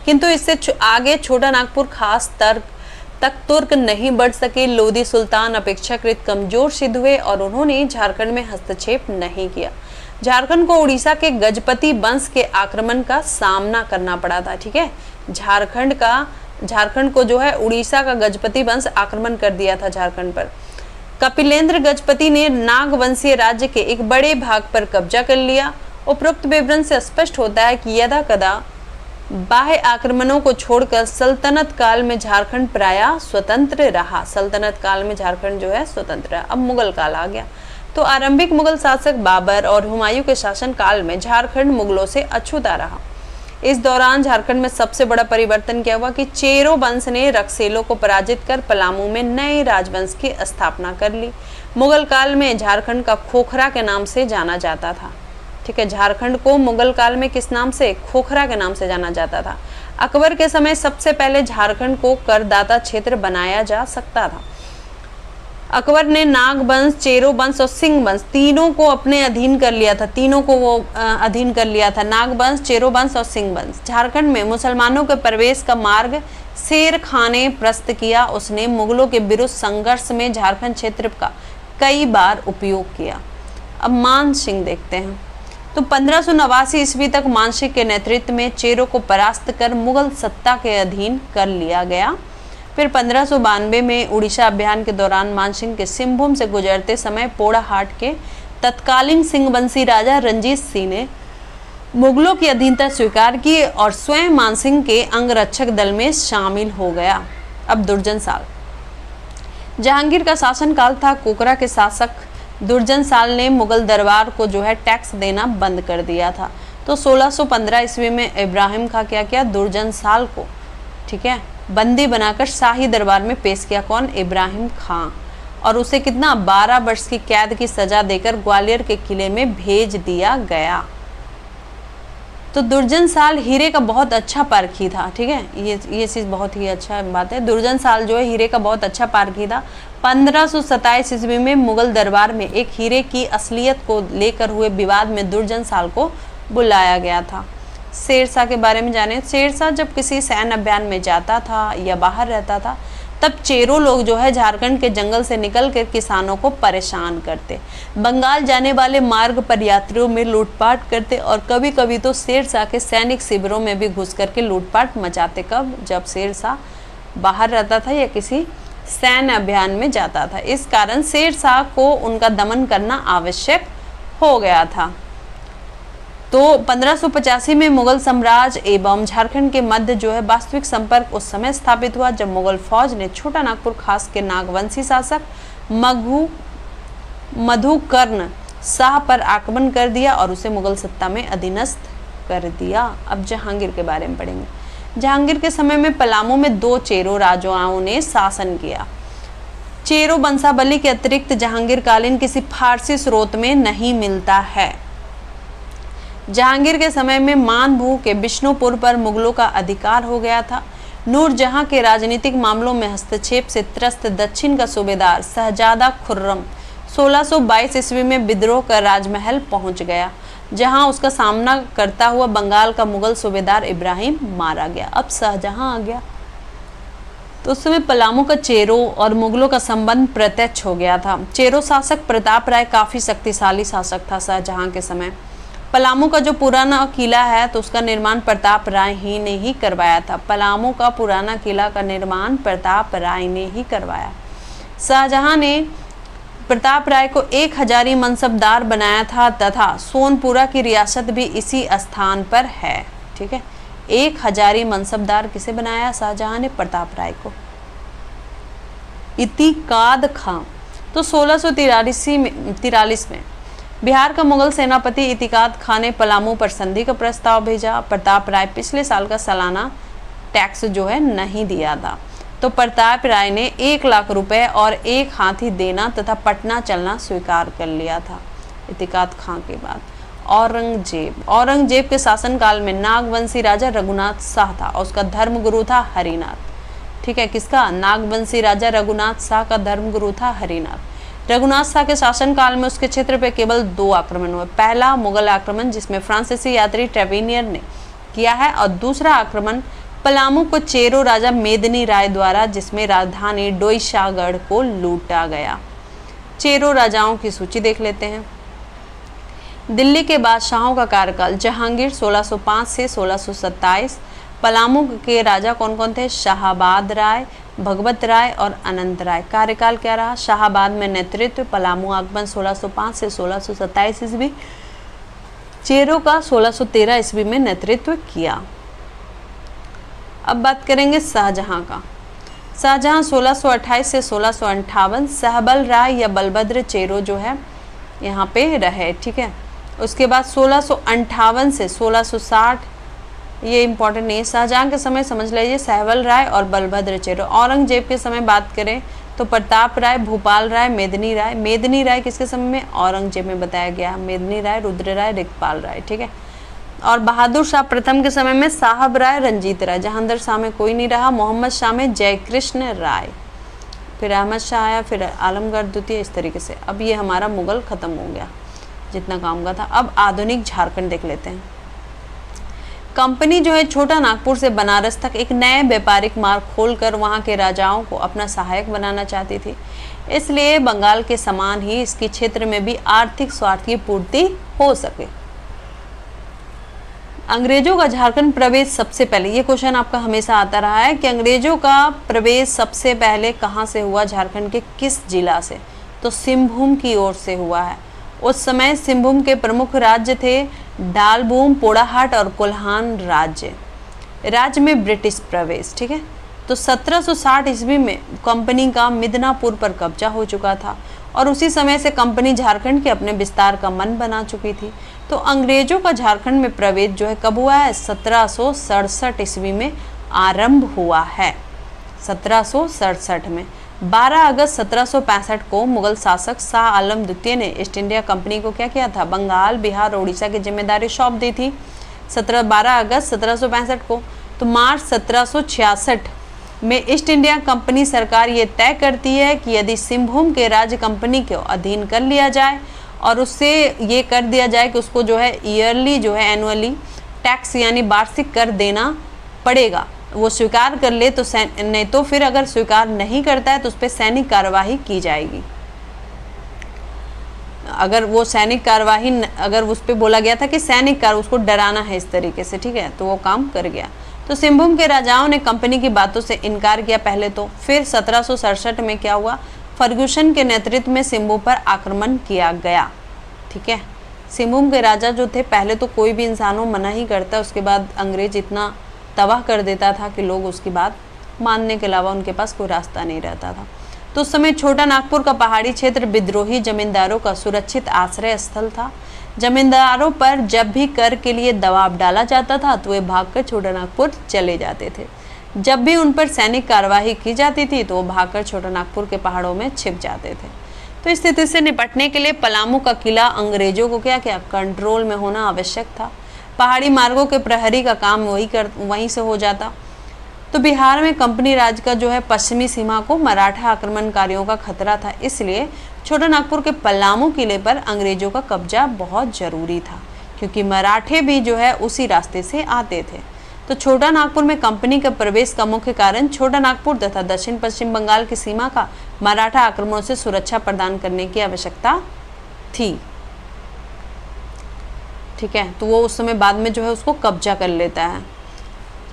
किंतु इससे आगे छोटा नागपुर खास तक तुर्क नहीं बढ़ सके। लोधी सुल्तान अपेक्षाकृत कमजोर सिद्ध हुए और उन्होंने झारखंड में हस्तक्षेप नहीं किया। झारखंड को उड़ीसा के गजपति वंश के आक्रमण का सामना करना पड़ा था। ठीक है, झारखंड को जो है उड़ीसा का गजपति वंश आक्रमण कर दिया था झारखंड पर। कपिलेंद्र गजपति ने नागवंशीय राज्य के एक बड़े भाग पर कब्जा कर लिया। उपरोक्त विवरण से स्पष्ट होता है कि यदा कदा बाह्य आक्रमणों को छोड़कर सल्तनत काल में झारखंड प्रायः स्वतंत्र रहा। सल्तनत काल में झारखंड जो है स्वतंत्र रहा। अब मुगल काल आ गया तो आरंभिक मुगल शासक बाबर और हुमायूं के शासन काल में झारखंड मुगलों से अछूता रहा। इस दौरान झारखंड में सबसे बड़ा परिवर्तन क्या हुआ कि चेरो वंश ने रक्सेलों को पराजित कर पलामू में नए राजवंश की स्थापना कर ली। मुगल काल में झारखंड का खोखरा के नाम से जाना जाता था। ठीक है। झारखंड को मुगल काल में किस नाम से, खोखरा के नाम से जाना जाता था। अकबर के समय सबसे पहले झारखंड को करदाता क्षेत्र बनाया जा सकता था। अकबर ने नाग वंश, चेरो वंश और सिंह वंश तीनों को अपने अधीन कर लिया था, तीनों को वो अधीन कर लिया था, नाग वंश, चेरो वंश और सिंह वंश। झारखंड में मुसलमानों के प्रवेश का मार्ग शेर खां ने प्रशस्त किया। उसने मुगलों के विरुद्ध संघर्ष में झारखंड क्षेत्र का कई बार उपयोग किया। अब मान सिंह देखते हैं। तो 1589 ईस्वी तक मान सिंह के नेतृत्व में चेरो को परास्त कर मुगल सत्ता के अधीन कर लिया गया। फिर 1592 में उड़ीसा अभियान के दौरान मानसिंह के सिंहभूम से गुजरते समय पोड़ाहाट के तत्कालीन सिंहवंशी राजा रंजीत सिंह ने मुगलों की अधीनता स्वीकार की और स्वयं मानसिंह के अंगरक्षक दल में शामिल हो गया। अब दुर्जन साल, जहांगीर का शासनकाल था। कोकरा के शासक दुर्जन साल ने मुगल दरबार को जो है टैक्स देना बंद कर दिया था। तो 1615 ईस्वी में इब्राहिम खां क्या किया, दुर्जन साल को, ठीक है, बंदी बनाकर शाही दरबार में पेश किया। कौन, इब्राहिम खां। और उसे कितना, 12 वर्ष की कैद की सजा देकर ग्वालियर के किले में भेज दिया गया। तो दुर्जन साल हीरे का बहुत अच्छा पारखी था, ठीक है, ये चीज़ बहुत ही अच्छा बात है। दुर्जन साल जो है हीरे का बहुत अच्छा पारखी था। 1527 ईस्वी में मुगल दरबार में एक हीरे की असलियत को लेकर हुए विवाद में दुर्जन साल को बुलाया गया था। शेरशाह के बारे में जाने। शेरशाह जब किसी सैन्य अभियान में जाता था या बाहर रहता था तब चेरो लोग जो है झारखंड के जंगल से निकलकर किसानों को परेशान करते, बंगाल जाने वाले मार्ग पर यात्रियों में लूटपाट करते और कभी कभी तो शेरशाह के सैनिक शिविरों में भी घुस करके लूटपाट मचाते। कब, जब शेरशाह बाहर रहता था या किसी सैन्य अभियान में जाता था। इस कारण शेरशाह को उनका दमन करना आवश्यक हो गया था। तो 1585 में मुगल साम्राज्य एवं झारखंड के मध्य जो है वास्तविक संपर्क उस समय स्थापित हुआ जब मुगल फौज ने छोटा नागपुर खास के नागवंशी शासक मधुकर्ण शाह पर आक्रमण कर दिया और उसे मुगल सत्ता में अधीनस्थ कर दिया। अब जहांगीर के बारे में पढ़ेंगे। जहांगीर के समय में पलामू में 2 चेरो राजाओं ने शासन किया। चेरो वंशावली के अतिरिक्त जहांगीर कालीन किसी फारसी स्रोत में नहीं मिलता है। जहांगीर के समय में मानभू के विष्णुपुर पर मुगलों का अधिकार हो गया था। नूरजहां के राजनीतिक मामलों में हस्तक्षेप से त्रस्त दक्षिण का सूबेदार शहजादा खुर्रम 1622 ईस्वी में विद्रोह कर राजमहल पहुंच गया, जहां उसका सामना करता हुआ बंगाल का मुगल सूबेदार इब्राहिम मारा गया। अब शाहजहां आ गया तो उस समय पलामू का चेरो और मुगलों का संबंध प्रत्यक्ष हो गया था। चेरो शासक प्रताप राय काफी शक्तिशाली शासक था शाहजहां के समय। पलामू का जो पुराना किला है तो उसका निर्माण प्रताप राय ही ने ही करवाया था। पलामू का पुराना किला का निर्माण प्रताप राय ने ही करवाया। शाहजहां ने प्रताप राय को 1000 मनसबदार बनाया था तथा सोनपुरा की रियासत भी इसी स्थान पर है, ठीक है। 1000 मनसबदार किसे बनाया, शाहजहां ने, प्रताप राय को। इतिकाद खां तो 1643 में बिहार का मुगल सेनापति इतिकाद खां ने पलामू पर संधि का प्रस्ताव भेजा। प्रताप राय पिछले साल का सालाना टैक्स जो है नहीं दिया था, तो प्रताप राय ने 1 लाख रुपए और 1 हाथी देना तथा पटना चलना स्वीकार कर लिया था। इतिकाद खां के बाद औरंगजेब के शासनकाल में नागवंशी राजा रघुनाथ शाह था और उसका धर्मगुरु था हरिनाथ, ठीक है। किसका, नागवंशी राजा रघुनाथ शाह का धर्मगुरु था हरिनाथ। रघुनाथ शाह के शासनकाल में उसके क्षेत्र पर केवल 2 आक्रमण हुए। पहला मुगल आक्रमण जिसमें फ्रांसीसी यात्री ट्रेवेनियर ने किया है और दूसरा आक्रमण पलामू को चेरो राजा मेदिनी राय द्वारा, जिसमें राजधानी डोईशागढ़ को लूटा गया। चेरो राजाओं की सूची देख लेते हैं। दिल्ली के बादशाहों का कार्यकाल जहांगीर 1605 से 1627। पलामू के राजा कौन कौन थे, शाहाबाद राय, भगवत राय और अनंत राय। कार्यकाल क्या रहा, शाहाबाद में नेतृत्व, पलामू आगमन 1605 से 1627 ईस्वी, चेरो का 1613 ईस्वी में नेतृत्व किया। अब बात करेंगे शाहजहां का। शाहजहां 1628 से 1658। सहबल राय या बलभद्र चेरो जो है यहाँ पे रहे, ठीक है। उसके बाद 1658 से 1660, ये इंपॉर्टेंट नहीं है। शाहजहां के समय समझ लीजिए सहबल राय और बलभद्र चेरो। औरंगजेब के समय बात करें तो प्रताप राय, भूपाल राय, मेदिनी राय। मेदिनी राय किसके समय में? औरंगजेब में बताया गया। मेदिनी राय, रुद्र राय, रिकपाल राय, ठीक है। और बहादुर शाह प्रथम के समय में साहब राय, रंजीत राय। जहांगीर शाह में कोई नहीं रहा। मोहम्मद शाह में जयकृष्ण राय, फिर अहमद शाह आया, फिर आलमगीर द्वितीय, इस तरीके से। अब ये हमारा मुगल खत्म हो गया जितना काम का था। अब आधुनिक झारखंड देख लेते हैं। कंपनी जो है छोटा नागपुर से बनारस तक एक नए व्यापारिक मार्ग खोलकर वहां के राजाओं को अपना सहायक बनाना चाहती थी। इसलिए बंगाल के समान ही इसके क्षेत्र में भी आर्थिक स्वार्थ की पूर्ति हो सके। अंग्रेजों का झारखंड प्रवेश सबसे पहले, ये क्वेश्चन आपका हमेशा आता रहा है कि अंग्रेजों का प्रवेश सबसे पहले कहाँ से हुआ, झारखंड के किस जिला से? तो सिंहभूम की ओर से हुआ है। उस समय सिंहभूम के प्रमुख राज्य थे डालभूम, पोड़ाहाट और कोल्हान राज्य में ब्रिटिश प्रवेश, ठीक है। तो 1760 ईस्वी में कंपनी का मिदनापुर पर कब्जा हो चुका था और उसी समय से कंपनी झारखंड के अपने विस्तार का मन बना चुकी थी। तो अंग्रेजों का झारखंड में प्रवेश जो है कब हुआ है? 1767 ईस्वी में आरंभ हुआ है। 1767 में 12 अगस्त 1765 को मुगल शासक शाह आलम द्वितीय ने ईस्ट इंडिया कंपनी को क्या किया था? बंगाल, बिहार, उड़ीसा की जिम्मेदारी सौंप दी थी 12 अगस्त 1765 को। तो मार्च 1766 में ईस्ट इंडिया कंपनी सरकार ये तय करती है कि यदि सिंहभूम के राज्य कंपनी को अधीन कर लिया जाए और उससे ये कर दिया जाए कि उसको जो है ईयरली जो है एनुअली टैक्स यानी वार्षिक कर देना पड़ेगा, वो स्वीकार कर ले तो नहीं तो फिर अगर स्वीकार नहीं करता है तो उस पर सैनिक कार्यवाही की जाएगी। अगर वो सैनिक कार्यवाही अगर उस पर बोला गया था कि सैनिक कार्य, उसको डराना है इस तरीके से, ठीक है, तो वो काम कर गया। तो सिंहभूम के राजाओं ने कंपनी की बातों से इनकार किया पहले तो, फिर 1767 में क्या हुआ? फर्ग्यूसन के नेतृत्व में सिंहभूम पर आक्रमण किया गया, ठीक है। सिंहभूम के राजा जो थे, पहले तो कोई भी इंसानों मना ही करता, उसके बाद अंग्रेज इतना तबाह कर देता था कि लोग उसकी बात मानने के अलावा उनके पास कोई रास्ता नहीं रहता था। तो उस समय छोटा नागपुर का पहाड़ी क्षेत्र विद्रोही जमींदारों का सुरक्षित आश्रय स्थल था। जमींदारों पर जब भी कर के लिए दबाव डाला जाता था तो वे भागकर छोटा नागपुर चले जाते थे। जब भी उन पर सैनिक कार्यवाही की जाती थी तो वो भागकर छोटा नागपुर के पहाड़ों में छिप जाते थे। तो इस स्थिति से निपटने के लिए पलामू का किला अंग्रेजों को क्या कंट्रोल में होना आवश्यक था। पहाड़ी मार्गों के प्रहरी का काम वहीं से हो जाता। तो बिहार में कंपनी राज का जो है पश्चिमी सीमा को मराठा आक्रमणकारियों का खतरा था, इसलिए छोटा नागपुर के पलामू किले पर अंग्रेजों का कब्जा बहुत जरूरी था, क्योंकि मराठे भी जो है उसी रास्ते से आते थे। तो छोटा नागपुर में कंपनी का प्रवेश का मुख्य कारण छोटा नागपुर तथा दक्षिण पश्चिम बंगाल की सीमा का मराठा आक्रमणों से सुरक्षा प्रदान करने की आवश्यकता थी, ठीक है। तो वो उस समय बाद में जो है उसको कब्जा कर लेता है।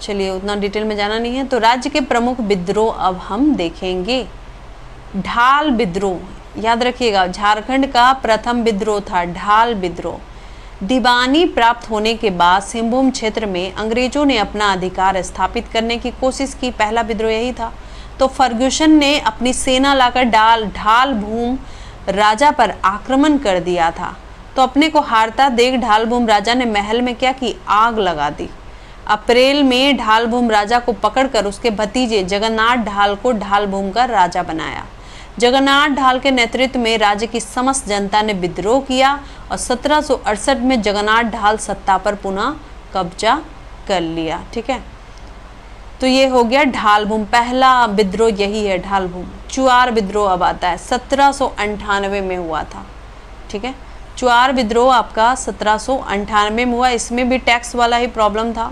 चलिए उतना डिटेल में जाना नहीं है। तो राज्य के प्रमुख विद्रोह अब हम देखेंगे। ढाल विद्रोह, याद रखिएगा, झारखंड का प्रथम विद्रोह था ढाल विद्रोह। दीवानी प्राप्त होने के बाद सिंहभूम क्षेत्र में अंग्रेजों ने अपना अधिकार स्थापित करने की कोशिश की। पहला विद्रोह यही था। तो फर्ग्यूसन ने अपनी सेना लाकर ढाल भूम राजा पर आक्रमण कर दिया था। तो अपने को हारता देख ढालभूम राजा ने महल में क्या की? आग लगा दी। अप्रैल में ढालभूम राजा को पकड़कर उसके भतीजे जगन्नाथ ढाल को ढालभूम का राजा बनाया। जगन्नाथ ढाल के नेतृत्व में राज्य की समस्त जनता ने विद्रोह किया और 1768 में जगन्नाथ ढाल सत्ता पर पुनः कब्जा कर लिया, ठीक है। तो ये हो गया ढालभूम, पहला विद्रोह यही है ढालभूम। चुआर विद्रोह अब आता है, 1798 में हुआ था, ठीक है। चुआर विद्रोह आपका 1798 में हुआ। इसमें भी टैक्स वाला ही प्रॉब्लम था।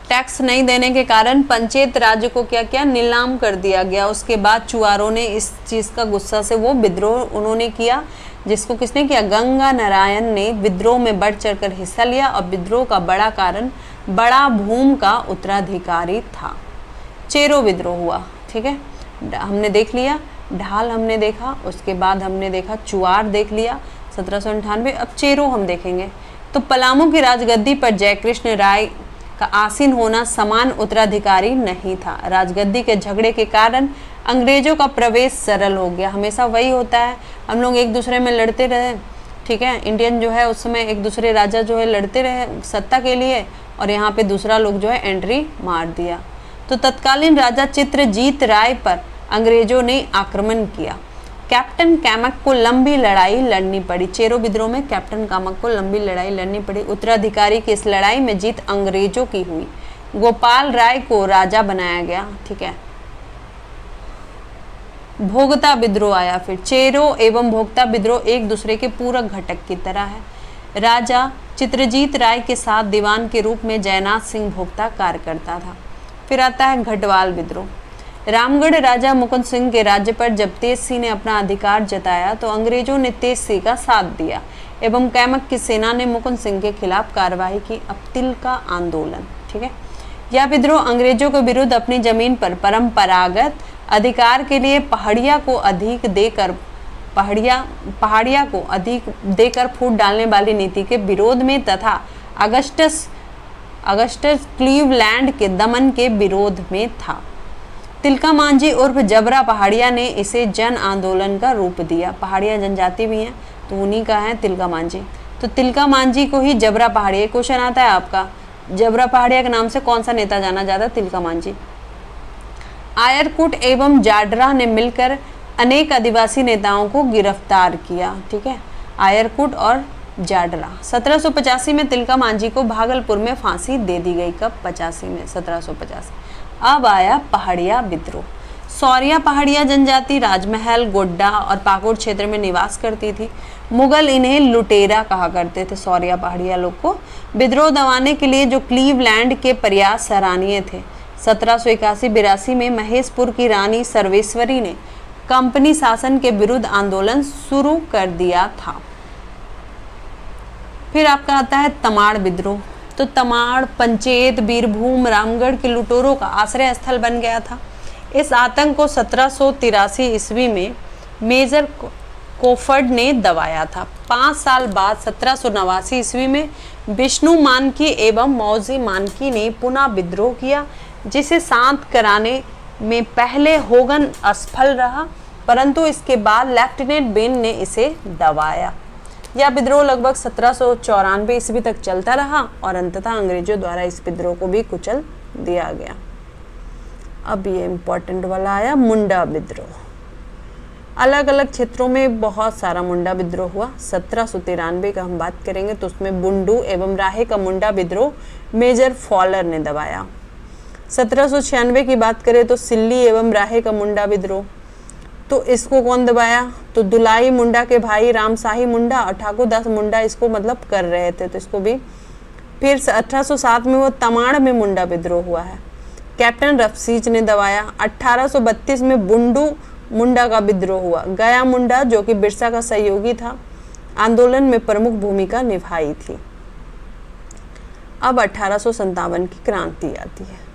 टैक्स नहीं देने के कारण पंचायत राज्य को क्या किया? नीलाम कर दिया गया। उसके बाद चुआरों ने इस चीज़ का गुस्सा से वो विद्रोह उन्होंने किया, जिसको किसने किया? गंगा नारायण ने विद्रोह में बढ़ चढ़कर हिस्सा लिया और विद्रोह का बड़ा कारण बड़ा भूम का उत्तराधिकारी था। चेरो विद्रोह हुआ, ठीक है, हमने देख लिया। ढाल हमने देखा, उसके बाद हमने देखा चुआर देख लिया 1798। अब चेरो हम देखेंगे। तो पलामू की राजगद्दी पर जयकृष्ण राय का आसीन होना समान उत्तराधिकारी नहीं था। राजगद्दी के झगड़े के कारण अंग्रेजों का प्रवेश सरल हो गया। हमेशा वही होता है, हम लोग एक दूसरे में लड़ते रहे, ठीक है। इंडियन जो है उस समय एक दूसरे राजा जो है लड़ते रहे सत्ता के लिए, और यहाँ पे दूसरा लोग जो है एंट्री मार दिया। तो तत्कालीन राजा चित्रजीत राय पर अंग्रेजों ने आक्रमण किया। कैप्टन कैमक को लंबी लड़ाई लड़नी पड़ी। चेरो विद्रोह में कैप्टन कैमक को लंबी लड़ाई लड़नी पड़ी। उत्तराधिकारी की इस लड़ाई में जीत अंग्रेजों की हुई। गोपाल राय को राजा बनाया गया। ठीक है। भोगता विद्रोह आया फिर। चेरो एवं भोगता विद्रोह एक दूसरे के पूरक घटक की तरह है। राजा चित्रजीत राय के साथ दीवान के रूप में जयनाथ सिंह भोगता कार्य करता था। फिर आता है घटवाल विद्रोह। रामगढ़ राजा मुकुंद सिंह के राज्य पर जब तेज सिंह ने अपना अधिकार जताया तो अंग्रेजों ने तेज सिंह का साथ दिया एवं कैमक की सेना ने मुकुंद सिंह के खिलाफ कार्रवाई की। अब तिलका आंदोलन। ठीक है। यह विद्रोह अंग्रेजों के विरुद्ध अपनी जमीन पर परंपरागत अधिकार के लिए पहाड़िया को अधिक देकर फूट डालने वाली नीति के विरोध में तथा अगस्टस क्लीवलैंड के दमन के विरोध में था। तिलका मांझी उर्फ जबरा पहाड़िया ने इसे जन आंदोलन का रूप दिया। पहाड़िया जनजाति भी हैं तो उन्हीं का है तिलका मांझी। तो तिलका मांझी को ही जबरा पहाड़िया। क्वेश्चन आता है आपका, जबरा पहाड़िया के नाम से कौन सा नेता जाना जाता है? तिलका मांझी। आयरकुट एवं जाडरा ने मिलकर अनेक आदिवासी नेताओं को गिरफ्तार किया। ठीक है। आयरकुट और जाडरा। 1785 में तिलका मांझी को भागलपुर में फांसी दे दी गई। कब? 85 में, 1785। अब आया पहाड़िया विद्रोह। सौरिया पहाड़िया जनजाति राजमहल, गोड्डा और पाकुड़ क्षेत्र में निवास करती थी। मुगल इन्हें लुटेरा कहा करते थे, सौरिया पहाड़िया लोग को। विद्रोह दबाने के लिए जो क्लीवलैंड के प्रयास सराहनीय थे। 1781-82 में महेशपुर की रानी सर्वेश्वरी ने कंपनी शासन के विरुद्ध आंदोलन शुरू कर दिया था। फिर आपका आता है तमाड़ विद्रोह। तो तमाड़, पंचेत, बीरभूम, रामगढ़ के लुटेरों का आश्रय स्थल बन गया था। इस आतंक को 1783 ईस्वी में मेजर कोफर्ड ने दबाया था। 5 साल बाद 1789 ईस्वी में विष्णु मानकी एवं मौजी मानकी ने पुनः विद्रोह किया, जिसे शांत कराने में पहले होगन असफल रहा, परंतु इसके बाद लेफ्टिनेंट बेन ने इसे दबाया। यह विद्रोह लगभग 1794 ईस्वी तक चलता रहा और अंततः अंग्रेजों द्वारा इस विद्रोह को भी कुचल दिया गया। अब ये इम्पोर्टेंट वाला आया, मुंडा विद्रोह। अलग अलग क्षेत्रों में बहुत सारा मुंडा विद्रोह हुआ। 1793 का हम बात करेंगे तो उसमें बुंडू एवं राहे का मुंडा विद्रोह मेजर फॉलर ने दबाया। 1796 की बात करें तो सिल्ली एवं राहे का मुंडा विद्रोह, तो इसको कौन दबाया? तो दुलाई मुंडा के भाई रामशाही मुंडा और ठाकुर दास मुंडा इसको मतलब कर रहे थे, तो इसको भी। फिर 1807 में वो तमाड़ में मुंडा विद्रोह हुआ है, कैप्टन रफसीज ने दबाया। 1832 में बुंडू मुंडा का विद्रोह हुआ। गया मुंडा जो कि बिरसा का सहयोगी था, आंदोलन में प्रमुख भूमिका निभाई थी। अब 1857 की क्रांति आती है।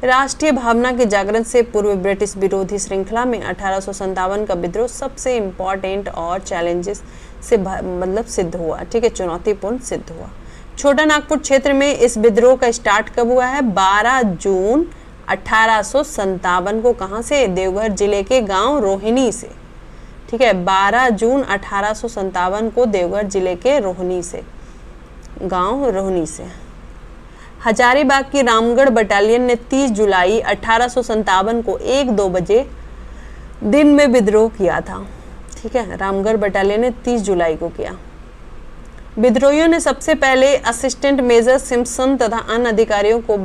राष्ट्रीय भावना के जागरण से पूर्व ब्रिटिश विरोधी श्रृंखला में 1857 का विद्रोह सबसे इम्पोर्टेंट और चैलेंजेस से मतलब सिद्ध हुआ। ठीक है, चुनौतीपूर्ण सिद्ध हुआ। छोटा नागपुर क्षेत्र में इस विद्रोह का स्टार्ट कब हुआ है? 12 जून 1857 को। कहाँ से? देवघर जिले के गांव रोहिणी से। ठीक है, 12 जून 1857 को देवघर जिले के रोहिणी से, गांव रोहिणी से। हजारीबाग की रामगढ़ बटालियन ने 30 जुलाई 1857 को 1-2 बजे दिन में विद्रोह किया था। ठीक है, रामगढ़ बटालियन ने 30 जुलाई को किया। विद्रोहियों ने सबसे पहले असिस्टेंट मेजर सिम्पसन तथा अन्य अधिकारियों को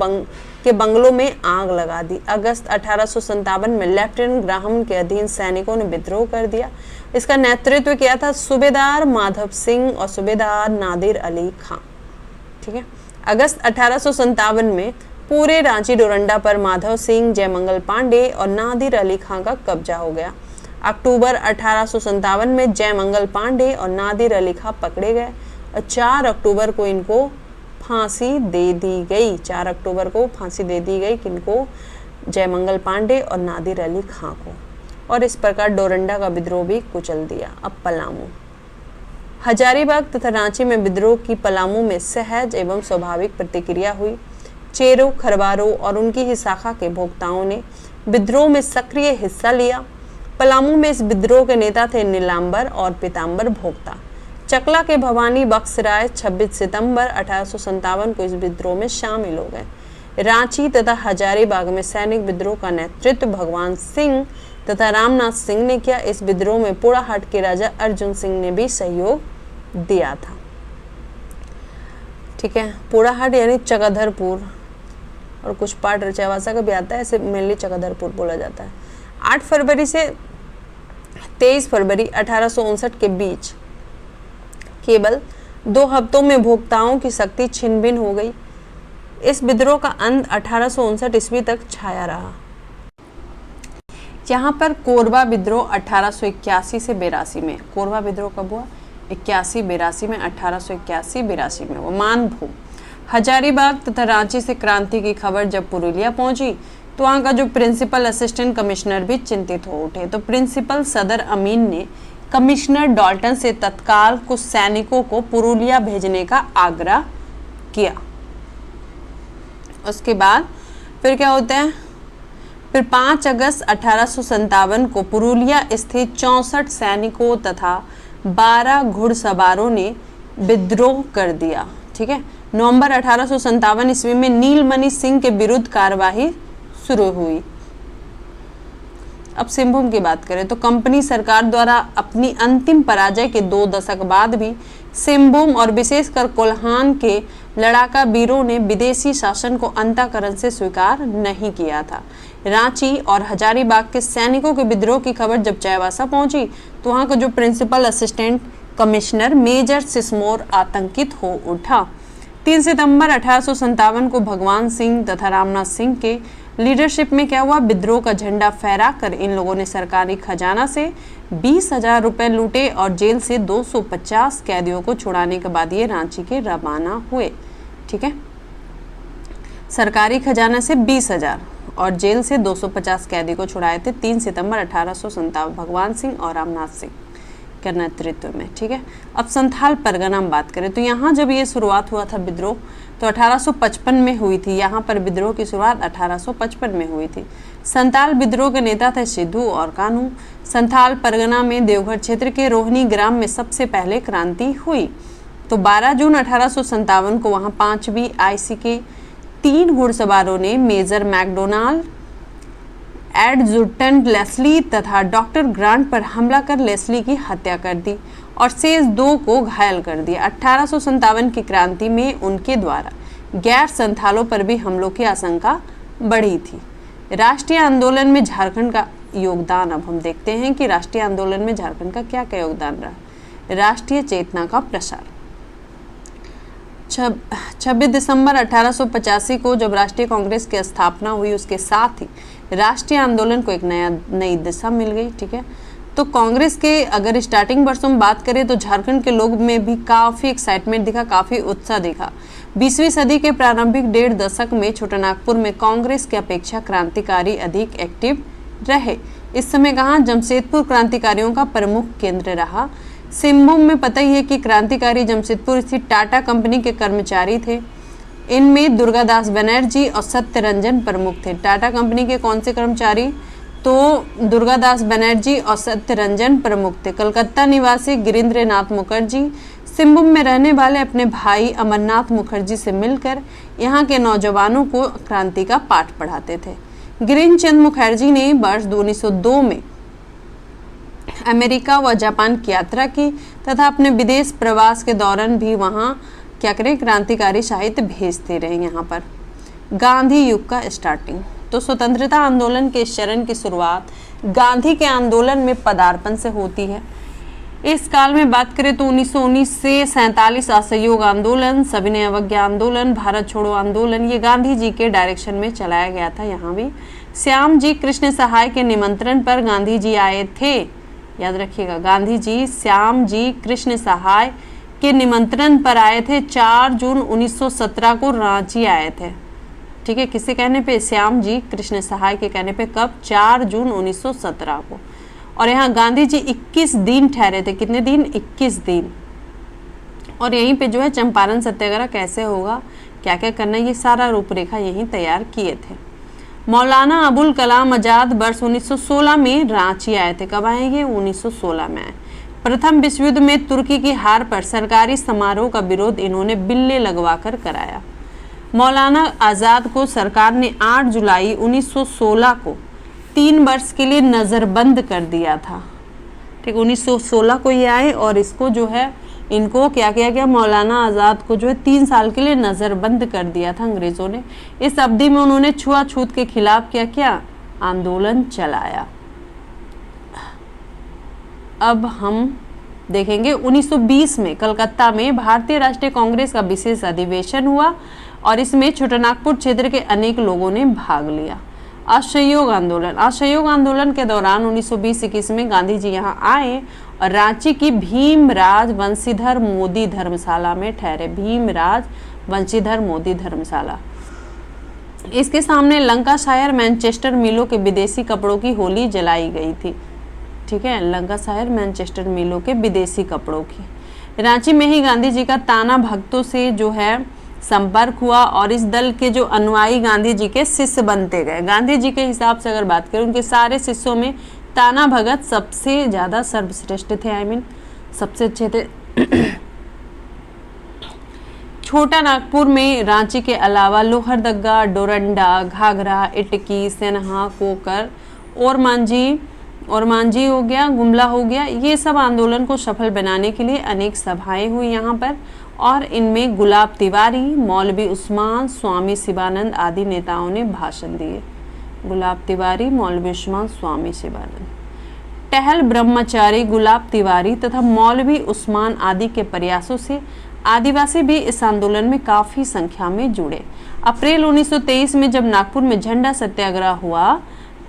के बंगलों में आग लगा दी। अगस्त 1857 में लेफ्टिनेंट ग्राहम के अधीन सैनिकों ने विद्रोह कर दिया। इसका नेतृत्व किया था सूबेदार माधव सिंह और सूबेदार नादिर अली खां। ठीक है, अगस्त 1857 में पूरे रांची डोरंडा पर माधव सिंह, जयमंगल पांडे और नादिर अली खां का कब्जा हो गया। अक्टूबर 1857 में जयमंगल पांडे और नादिर अली खां पकड़े गए और 4 अक्टूबर को इनको फांसी दे दी गई। 4 अक्टूबर को फांसी दे दी गई किनको? जयमंगल पांडे और नादिर अली खां को। और इस प्रकार डोरंडा का विद्रोह भी कुचल दिया। अब पलामू। हजारीबाग तथा रांची में विद्रोह की पलामू में सहज एवं स्वाभाविक प्रतिक्रिया हुई। चेरो, खरवारो और उनकी ही शाखा के भोक्ताओं ने विद्रोह में सक्रिय हिस्सा लिया। पलामू में इस विद्रोह के नेता थे नीलांबर और पीताम्बर भोक्ता। चकला के भवानी बख्शराय 26 सितंबर 1857 को इस विद्रोह में शामिल हो गए। रांची तथा हजारीबाग में सैनिक विद्रोह का नेतृत्व भगवान सिंह तथा रामनाथ सिंह ने किया। इस विद्रोह में पोड़ाहाट के राजा अर्जुन सिंह ने भी सहयोग दिया था। ठीक है, पोड़ाहाट यानी चक्रधरपुर, और कुछ पार्ट चाईबासा का भी आता है, ऐसे मेनली चक्रधरपुर बोला जाता है। 8 फरवरी से 23 फरवरी 1859 के बीच केवल 2 हफ्तों में भोक्ताओं की शक्ति छिन्न भिन्न हो गई। इस विद्रोह का अंत 1859 ईस्वी तक छाया रहा। यहाँ पर कोरबा विद्रोह 1881 से 82 में, कोरबा विद्रोह कब हुआ? 81-82 में, 1881-82 में वो मानभूम हजारीबाग तथा रांची से क्रांति की खबर जब पुरुलिया पहुंची तो वहाँ का जो प्रिंसिपल असिस्टेंट कमिश्नर भी चिंतित हो उठे। तो प्रिंसिपल सदर अमीन ने कमिश्नर डाल्टन से तत्काल कुछ सैनिकों को पुरुलिया भेजने का आग्रह किया। उसके बाद फिर क्या होता है? फिर 5 अगस्त 1857 को पुरुलिया स्थित 64 सैनिकों तथा 12 घुड़सवारों ने विद्रोह कर दिया। ठीक है, नवंबर 1857 ईस्वी में नीलमणि सिंह के विरुद्ध कार्यवाही शुरू हुई। अब सिंहभूम की बात करें तो कंपनी सरकार द्वारा अपनी अंतिम पराजय के 2 दशक बाद भी सिंहभूम और विशेषकर कोल्हान के लड़ाका वीरों ने विदेशी शासन को अंतःकरण से स्वीकार नहीं किया था। रांची और हजारीबाग के सैनिकों के विद्रोह की खबर जब चाईबासा पहुंची तो वहां का जो प्रिंसिपल असिस्टेंट कमिश्नर मेजर सिस्मोर आतंकित हो उठा। 3 सितंबर 1857 को भगवान सिंह तथा रामनाथ सिंह के लीडरशिप में क्या हुआ? विद्रोह का झंडा फहरा कर इन लोगों ने सरकारी खजाना से 20,000 रुपए लूटे और जेल से 250 कैदियों को छुड़ाने के बाद ये रांची के रवाना हुए। ठीक है, सरकारी खजाना से 20,000 और जेल से 250 कैदी को छुड़ाए थे 3 सितंबर 1857 भगवान सिंह और रामनाथ सिंह के नेतृत्व में। ठीक है, अब संथाल परगना में बात करें तो यहाँ जब ये शुरुआत हुआ था विद्रोह तो 1855 में हुई थी। यहाँ पर विद्रोह की शुरुआत 1855 में हुई थी। संथाल विद्रोह के नेता थे सिद्धू और कान्हू। संथाल परगना में देवघर क्षेत्र के रोहिणी ग्राम में सबसे पहले क्रांति हुई। तो 12 जून 1857 को वहाँ 5वीं IC के 3 घुड़सवारों ने मेजर मैकडोनाल्ड, एडजुटेंट लेस्ली तथा डॉक्टर ग्रांट पर हमला कर लेस्ली की हत्या कर दी और शेष 2 को घायल कर दिया। 1857 की क्रांति में उनके द्वारा गैर संथालों पर भी हमलों की आशंका बढ़ी थी। राष्ट्रीय आंदोलन में झारखंड का योगदान, अब हम देखते हैं कि राष्ट्रीय आंदोलन में झारखंड का क्या क्या योगदान रहा। राष्ट्रीय चेतना का प्रसार, 26 दिसंबर 1885 को जब राष्ट्रीय कांग्रेस की स्थापना हुई उसके साथ ही राष्ट्रीय आंदोलन को एक नई दिशा मिल गई। ठीक है, तो कांग्रेस के अगर स्टार्टिंग वर्षों में बात करें तो झारखंड के लोग में भी काफ़ी एक्साइटमेंट दिखा, काफ़ी उत्साह दिखा। 20वीं सदी के प्रारंभिक 1.5 दशक में छोटानागपुर में कांग्रेस की अपेक्षा क्रांतिकारी अधिक एक्टिव रहे। इस समय कहाँ जमशेदपुर क्रांतिकारियों का प्रमुख केंद्र रहा। सिंहभूम में पता ही है कि क्रांतिकारी जमशेदपुर स्थित टाटा कंपनी के कर्मचारी थे। इनमें दुर्गादास बनर्जी और सत्यरंजन प्रमुख थे। टाटा कंपनी के कौन से कर्मचारी? तो दुर्गादास बनर्जी और सत्यरंजन प्रमुख थे। कलकत्ता निवासी गिरीन्द्रनाथ मुखर्जी सिंहभूम में रहने वाले अपने भाई अमरनाथ मुखर्जी से मिलकर यहाँ के नौजवानों को क्रांति का पाठ पढ़ाते थे। गिरीन्द्रचंद मुखर्जी ने वर्ष 1902 में अमेरिका व जापान की यात्रा की तथा अपने विदेश प्रवास के दौरान भी वहाँ क्या करें, क्रांतिकारी साहित्य भेजते रहे। यहाँ पर गांधी युग का स्टार्टिंग, तो स्वतंत्रता आंदोलन के इस चरण की शुरुआत गांधी के आंदोलन में पदार्पण से होती है। इस काल में बात करें तो 1919 से 47 असहयोग आंदोलन, सविनय अवज्ञा आंदोलन, भारत छोड़ो आंदोलन, ये गांधी जी के डायरेक्शन में चलाया गया था। यहाँ भी श्याम जी कृष्ण सहाय के निमंत्रण पर गांधी जी आए थे। याद रखिएगा, गांधी जी श्याम जी कृष्ण सहाय के निमंत्रण पर आए थे। 4 जून 1917 को रांची आए थे। ठीक है, किसी कहने पे? श्याम जी कृष्ण सहाय के कहने पे। कब? 4 जून 1917 को। और यहाँ गांधी जी 21 दिन ठहरे थे। कितने दिन? 21 दिन। और यहीं पे जो है चंपारण सत्याग्रह कैसे होगा, क्या क्या करना, ये सारा रूपरेखा यहीं तैयार किए थे। मौलाना अबुल कलाम आजाद वर्ष 1916 में रांची आए थे। कब आएंगे? 1916 में आए। प्रथम विश्व युद्ध में तुर्की की हार पर सरकारी समारोह का विरोध इन्होंने बिल्ले लगवाकर कराया। मौलाना आज़ाद को सरकार ने 8 जुलाई 1916 को 3 वर्ष के लिए नज़रबंद कर दिया था। ठीक, 1916 को ये आए और इसको जो है इनको क्या किया गया, मौलाना आज़ाद को जो है 3 साल के लिए नज़रबंद कर दिया था अंग्रेज़ों ने। इस अवधि में उन्होंने छुआछूत के खिलाफ क्या किया, आंदोलन चलाया। अब हम देखेंगे 1920 में कलकत्ता में भारतीय राष्ट्रीय कांग्रेस का विशेष अधिवेशन हुआ और इसमें छोटानागपुर क्षेत्र के अनेक लोगों ने भाग लिया। असहयोग आंदोलन, असहयोग आंदोलन के दौरान 1920-21 में गांधी जी यहाँ आए और रांची की भीमराज वंशीधर मोदी धर्मशाला में ठहरे। भीमराज वंशीधर मोदी धर्मशाला, इसके सामने लंकाशायर मैनचेस्टर मिलों के विदेशी कपड़ों की होली जलाई गई थी। ठीक है, लंकाशायर मैनचेस्टर मिलों के विदेशी कपड़ों की। रांची में ही गांधी जी का ताना भक्तों से जो है संपर्क हुआ और इस दल के जो अनुयायी गांधी जी के शिष्य बनते गए। गांधी जी के हिसाब से अगर बात करें, उनके सारे शिष्यों में ताना भगत सबसे ज़्यादा सर्वश्रेष्ठ थे, सबसे अच्छे थे। छोटा नागपुर में रांची के अलावा लोहरदगा, डोरंडा, घाघरा, इटकी, सेन्हा, कोकर और मांझी हो गया, गुमला हो गया, ये सब आंदोलन को सफल बनाने के लिए अनेक सभाएं हुई यहाँ पर और इनमें गुलाब तिवारी, मौलवी उस्मान, स्वामी शिवानंद आदि नेताओं ने भाषण दिए। गुलाब तिवारी, मौलवी उस्मान, स्वामी शिवानंद, टहल ब्रह्मचारी, गुलाब तिवारी तथा मौलवी उस्मान आदि के प्रयासों से आदिवासी भी इस आंदोलन में काफ़ी संख्या में जुड़े। अप्रैल 1923 में जब नागपुर में झंडा सत्याग्रह हुआ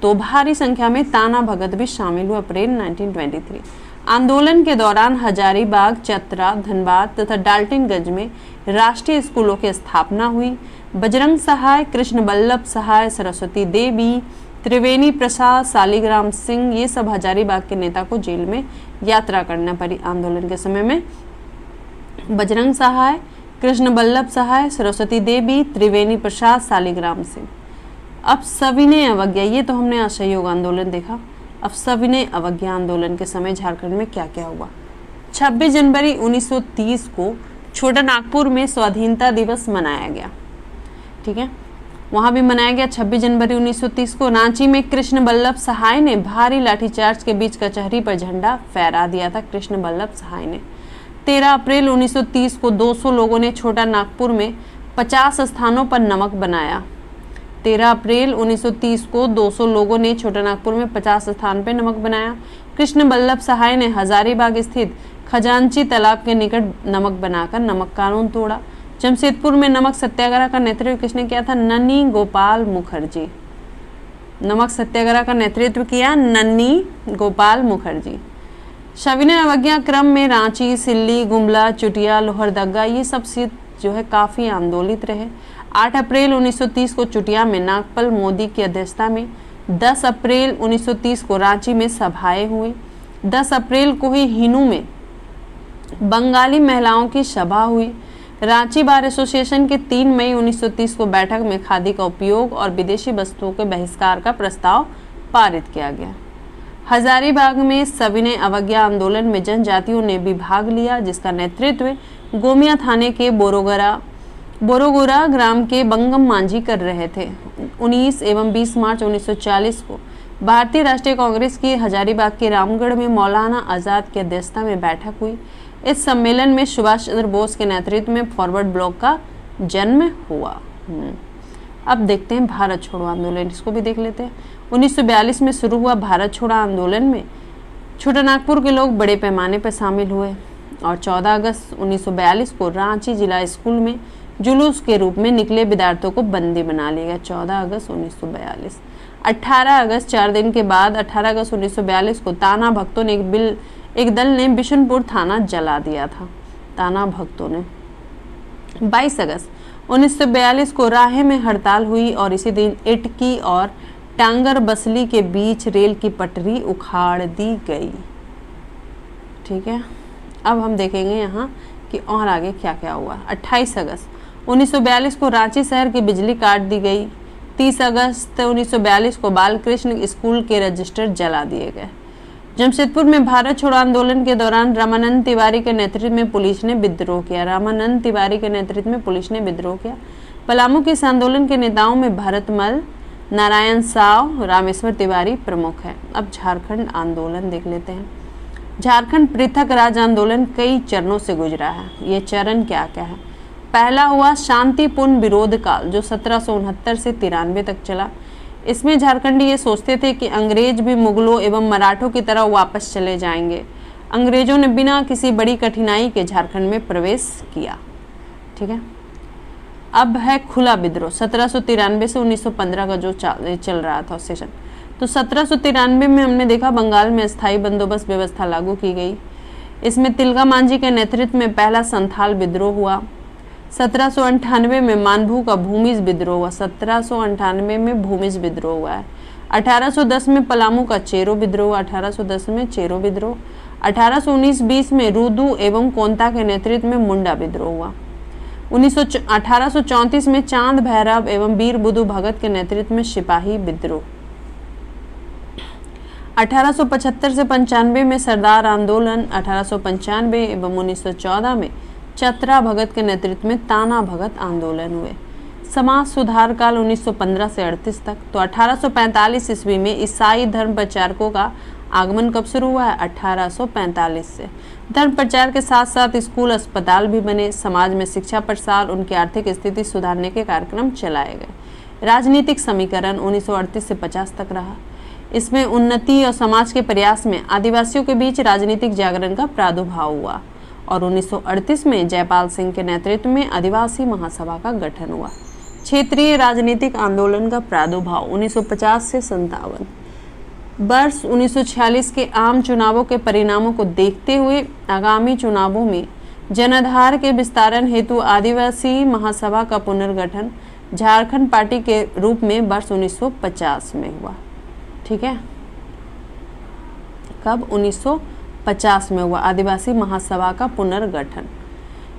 तो भारी संख्या में ताना भगत भी शामिल हुए। अप्रैल 1923 आंदोलन के दौरान हजारीबाग, चतरा, धनबाद तथा डाल्टनगंज में राष्ट्रीय स्कूलों की स्थापना हुई। बजरंग सहाय, कृष्ण बल्लभ सहाय, सरस्वती देवी, त्रिवेणी प्रसाद, शालिग्राम सिंह, ये सब हजारीबाग के नेता को जेल में यात्रा करना पड़ी आंदोलन के समय में। बजरंग सहाय, कृष्ण बल्लभ सहाय, सरस्वती देवी, त्रिवेणी प्रसाद, शालिग्राम सिंह। अब सविनय अवज्ञा, ये तो हमने असहयोग आंदोलन देखा। अब सविनय अवज्ञा आंदोलन के समय झारखंड में क्या क्या हुआ। 26 जनवरी 1930 को छोटा नागपुर में स्वाधीनता दिवस मनाया गया। ठीक है, वहाँ भी मनाया गया 26 जनवरी 1930 को। रांची में कृष्ण बल्लभ सहाय ने भारी लाठीचार्ज के बीच कचहरी पर झंडा फहरा दिया था। कृष्ण बल्लभ सहाय ने 13 अप्रैल 1930 को 200 लोगों ने छोटा नागपुर में 50 स्थानों पर नमक बनाया। 13 अप्रैल 1930 को 200 लोगों ने छोटा नागपुर में 50 स्थान पर नमक बनाया। कृष्ण बल्लभ सहाय ने हजारीबाग स्थित खजांची तालाब के निकट नमक बनाकर नमक कानून तोड़ा। जमशेदपुर में नमक सत्याग्रह का नेतृत्व किसने किया था? नन्नी गोपाल मुखर्जी। नमक सत्याग्रह का नेतृत्व किया नन्नी गोपाल मुखर्जी। सविनय अवज्ञा क्रम में रांची, सिल्ली, गुमला, चुटिया, लोहरदगा, ये सब सीट जो है काफ़ी आंदोलित रहे। 8 अप्रैल 1930 को चुटिया में नागपाल मोदी की अध्यक्षता में, 10 अप्रैल 1930 को रांची में सभाएं हुई। 10 अप्रैल को ही हिनू में बंगाली महिलाओं की सभा हुई। रांची बार एसोसिएशन के 3 मई 1930 को बैठक में खादी का उपयोग और विदेशी वस्तुओं के बहिष्कार का प्रस्ताव पारित किया गया। हजारीबाग में सविनय अवज्ञा आंदोलन में जनजातियों ने भी भाग लिया, जिसका नेतृत्व गोमिया थाने के बोरोगोरा ग्राम के बंगम मांझी कर रहे थे। 19 एवं 20 मार्च 1940 को भारतीय राष्ट्रीय कांग्रेस की हजारीबाग के रामगढ़ में मौलाना आज़ाद की अध्यक्षता में बैठक हुई। इस सम्मेलन में सुभाष चंद्र बोस के नेतृत्व में फॉरवर्ड ब्लॉक का जन्म हुआ। अब देखते हैं भारत छोड़ो आंदोलन, इसको भी देख लेते हैं। 1942 में शुरू हुआ भारत छोड़ो आंदोलन में छोटा नागपुर के लोग बड़े पैमाने पर शामिल हुए और 14 अगस्त 1942 को रांची जिला स्कूल में जुलूस के रूप में निकले विद्यार्थियों को बंदी बना लिया गया। 14 अगस्त 1942। 18 अगस्त 4 दिन के बाद 18 अगस्त 1942 को ताना भक्तों ने एक दल ने बिशनपुर थाना जला दिया था। ताना भक्तों ने 22 अगस्त 1942 को राहे में हड़ताल हुई और इसी दिन इटकी और टांगर बसली के बीच रेल की पटरी उखाड़ दी गई। ठीक है, अब हम देखेंगे यहाँ कि और आगे क्या क्या हुआ। 28 अगस्त 1942 को रांची शहर की बिजली काट दी गई। 30 अगस्त 1942 को बालकृष्ण स्कूल के रजिस्टर जला दिए गए। जमशेदपुर में भारत छोड़ो आंदोलन के दौरान रामानंद तिवारी के नेतृत्व में पुलिस ने विद्रोह किया। रामानंद तिवारी के नेतृत्व में पुलिस ने विद्रोह किया। पलामू के इस आंदोलन के नेताओं में भरतमल, नारायण साव, रामेश्वर तिवारी प्रमुख है। अब झारखंड आंदोलन देख लेते हैं। झारखंड पृथक राज्य आंदोलन कई चरणों से गुजरा है। ये चरण क्या क्या है? पहला हुआ शांतिपूर्ण विरोध काल, जो 1769 से 93 तक चला। इसमें झारखंडी ये सोचते थे कि अंग्रेज भी मुगलों एवं मराठों की तरह वापस चले जाएंगे। अंग्रेजों ने बिना किसी बड़ी कठिनाई के झारखंड में प्रवेश किया। ठीक है। अब है खुला विद्रोह, 1793 से 1915 का जो चल रहा था सेशन। तो 1793 में हमने देखा बंगाल में स्थायी बंदोबस्त व्यवस्था लागू की गई। इसमें तिलका मांझी के नेतृत्व में पहला संथाल विद्रोह हुआ। 1798 में मानभू का भूमिज विद्रोह हुआ। 1798 में भूमिज विद्रोह हुआ है। 1810 में पलामू का चेरो विद्रोह हुआ। 1810 में चेरो विद्रोह। 1819-20 में रूदू एवं कोंता के नेतृत्व में मुंडा विद्रोह हुआ। 1834 में चांद भैरव एवं वीर बुधु भगत के नेतृत्व में सिपाही विद्रोह। 1875 से 95 में सरदार आंदोलन। 1895 एवं 1914 में चतरा भगत के नेतृत्व में ताना भगत आंदोलन हुए। समाज सुधार काल 1915 से 38 तक। तो 1845 ईस्वी में ईसाई धर्म प्रचारकों का आगमन कब शुरू हुआ है? 1845 से। धर्म प्रचार के साथ साथ स्कूल, अस्पताल भी बने। समाज में शिक्षा प्रसार, उनकी आर्थिक स्थिति सुधारने के कार्यक्रम चलाए गए। राजनीतिक समीकरण 1938 से 50 तक रहा। इसमें उन्नति और समाज के प्रयास में आदिवासियों के बीच राजनीतिक जागरण का प्रादुर्भाव हुआ और 1938 में जयपाल सिंह के नेतृत्व में आदिवासी महासभा का गठन हुआ। क्षेत्रीय राजनीतिक आंदोलन का प्रादुर्भाव 1950 से 57। वर्ष 1946 के आम चुनावों के परिणामों को देखते हुए आगामी चुनावों में जनाधार के विस्तारण हेतु आदिवासी महासभा का पुनर्गठन झारखंड पार्टी के रूप में वर्ष 1950 में हुआ। ठीक है। कब? 1950 में हुआ आदिवासी महासभा का पुनर्गठन।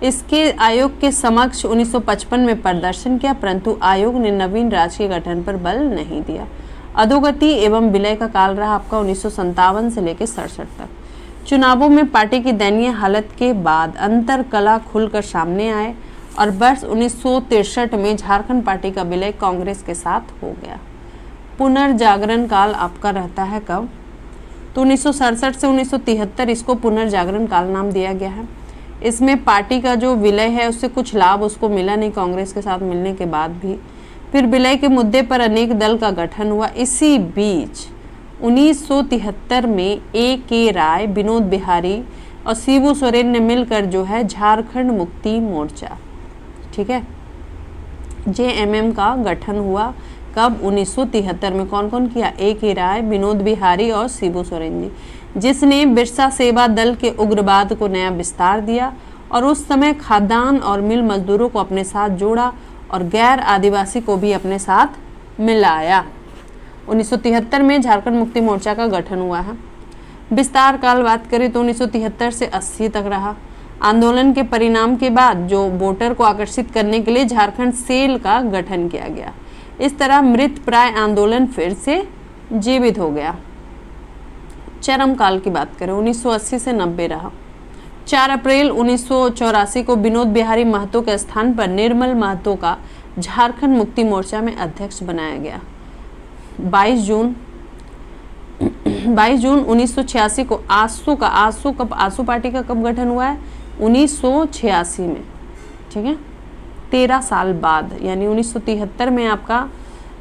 इसके आयोग के समक्ष 1955 में प्रदर्शन किया, परंतु आयोग ने नवीन राज्य के गठन पर बल नहीं दिया। अधोगति एवं विलय का काल रहा आपका 1957 से लेकर 67 तक। चुनावों में पार्टी की दयनीय हालत के बाद अंतर कला खुलकर सामने आए और वर्ष 1963 में झारखंड पार्टी का विलय कांग्रेस के साथ हो गया। पुनर्जागरण काल आपका रहता है कब? तो 1967 से 1973 इसको पुनर्जागरण काल नाम दिया गया है। इसमें पार्टी का जो विलय है उससे कुछ लाभ उसको मिला नहीं कांग्रेस के साथ मिलने के बाद भी। फिर विलय के मुद्दे पर अनेक दल का गठन हुआ। इसी बीच 1973 में A.K. राय, विनोद बिहारी और शिबू सोरेन ने मिलकर जो है झारखंड मुक्ति मोर्चा, ठीक है, JMM का गठन हुआ। कब? 1973 में। कौन कौन किया? A.K. राय, विनोद बिहारी और शिबू सोरेन जी, जिसने बिरसा सेवा दल के उग्रवाद को नया विस्तार दिया और उस समय खाद्यान्न और मिल मजदूरों को अपने साथ जोड़ा और गैर आदिवासी को भी अपने साथ मिलाया। 1973 में झारखंड मुक्ति मोर्चा का गठन हुआ है। विस्तार काल बात करें तो 1973 से 80 तक रहा। आंदोलन के परिणाम के बाद जो वोटर को आकर्षित करने के लिए झारखंड सेल का गठन किया गया। इस तरह मृत प्राय आंदोलन फिर से जीवित हो गया। चरम काल की बात करें 1980 से 90 रहा। 4 अप्रैल 1984 को विनोद बिहारी महतो के स्थान पर निर्मल महतो का झारखंड मुक्ति मोर्चा में अध्यक्ष बनाया गया। 22 जून 1986 को आसू पार्टी का कब गठन हुआ है? 1986 में, ठीक है, 13 साल बाद, यानी 1973 में आपका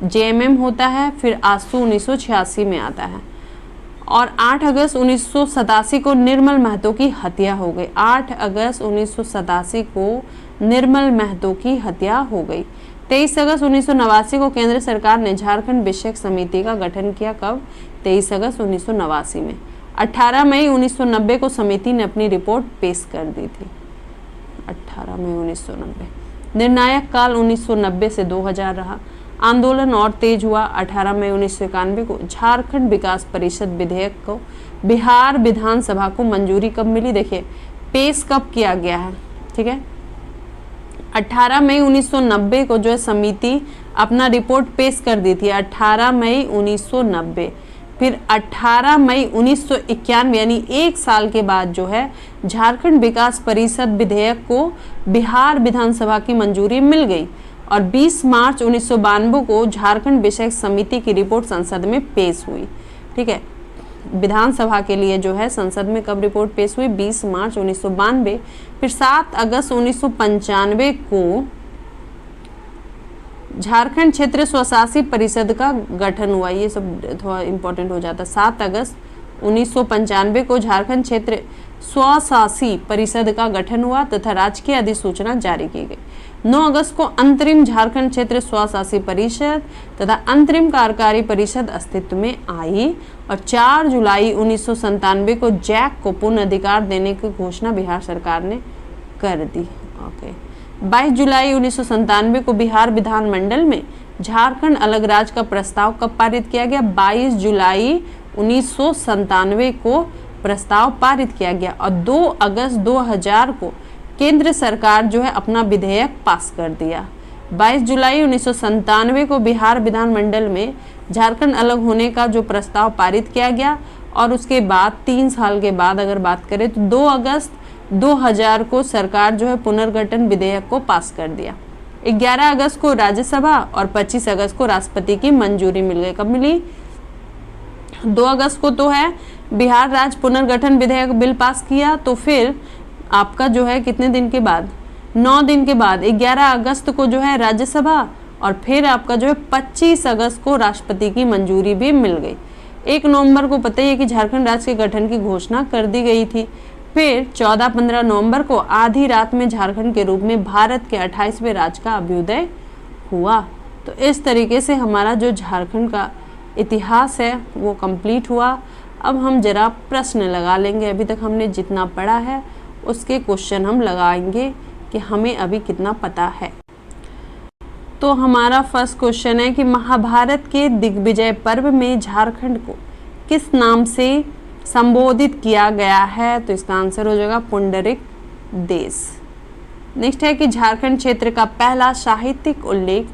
JMM होता है, फिर आसू 1986 में आता है। और 8 अगस्त 1987 को निर्मल महतो की हत्या हो गई। 8 अगस्त 1987 को निर्मल महतो की हत्या हो गई। 23 अगस्त 1989 को केंद्र सरकार ने झारखंड विषयक समिति का गठन किया। कब? 23 अगस्त 1989 में। 18 मई 1990 को समिति ने अपनी रिपोर्ट पेश कर दी थी। 18 मई 1990। निर्णायक काल 1990 से 2000 रहा। आंदोलन और तेज हुआ। 18 मई 1991 को झारखंड विकास परिषद विधेयक को बिहार विधानसभा को मंजूरी कब मिली? देखिए पेश कब किया गया है, ठीक है। 18 मई 1990 को जो है समिति अपना रिपोर्ट पेश कर दी थी, 18 मई 1990। फिर 18 मई 1991 यानी 1 साल के बाद जो है झारखंड विकास परिषद विधेयक को बिहार विधानसभा की मंजूरी मिल गई और 20 मार्च 1992 को झारखंड विषयक समिति की रिपोर्ट संसद में पेश हुई। ठीक है, विधानसभा के लिए जो है संसद में कब रिपोर्ट पेश हुई? 20 मार्च 1992। फिर 7 अगस्त 1995 को झारखंड क्षेत्र स्वशासी परिषद का गठन हुआ। ये सब थोड़ा इम्पोर्टेंट हो जाता है। 7 अगस्त 1995 को झारखंड क्षेत्र स्वशासी परिषद का गठन हुआ तथा राजकीय अधिसूचना जारी की गई। 9 अगस्त को अंतरिम झारखंड क्षेत्र स्वशासी परिषद तथा अंतरिम कार्यकारी परिषद अस्तित्व में आई और 4 जुलाई 1997 को जैक को पूर्ण अधिकार देने की घोषणा बिहार सरकार ने कर दी। ओके, 22 जुलाई 1997 को बिहार विधानमंडल में झारखंड अलग राज्य का प्रस्ताव कब पारित किया गया? 22 जुलाई 1997 को प्रस्ताव पारित किया गया और 2 अगस्त 2000 को केंद्र सरकार जो है अपना विधेयक पास कर दिया। 22 जुलाई 1997 को बिहार विधानमंडल में झारखंड अलग होने का जो प्रस्ताव पारित किया गया और उसके बाद 3 साल के बाद अगर बात करें तो 2 अगस्त 2000 को सरकार जो है पुनर्गठन विधेयक को पास कर दिया। 11 अगस्त को राज्यसभा और 25 अगस्त को राष्ट्रपति की मंजूरी मिल गई। कब मिली? 2 अगस्त को तो है बिहार राज्य पुनर्गठन विधेयक बिल पास किया, तो फिर आपका जो है कितने दिन के बाद? 9 दिन के बाद 11 अगस्त को जो है राज्यसभा और फिर आपका जो है 25 अगस्त को राष्ट्रपति की मंजूरी भी मिल गई। 1 नवंबर को पता ही है कि झारखंड राज्य के गठन की घोषणा कर दी गई थी। फिर 14-15 नवंबर को आधी रात में झारखंड के रूप में भारत के 28वें राज्य का अभ्युदय हुआ। तो इस तरीके से हमारा जो झारखंड का इतिहास है वो कंप्लीट हुआ। अब हम जरा प्रश्न लगा लेंगे। अभी तक हमने जितना पढ़ा है उसके क्वेश्चन हम लगाएंगे कि हमें अभी कितना पता है। तो हमारा फर्स्ट क्वेश्चन है कि महाभारत के दिग्विजय पर्व में झारखंड को किस नाम से संबोधित किया गया है? तो इसका आंसर हो जाएगा पुंडरिक देश। नेक्स्ट है कि झारखंड क्षेत्र का पहला साहित्यिक उल्लेख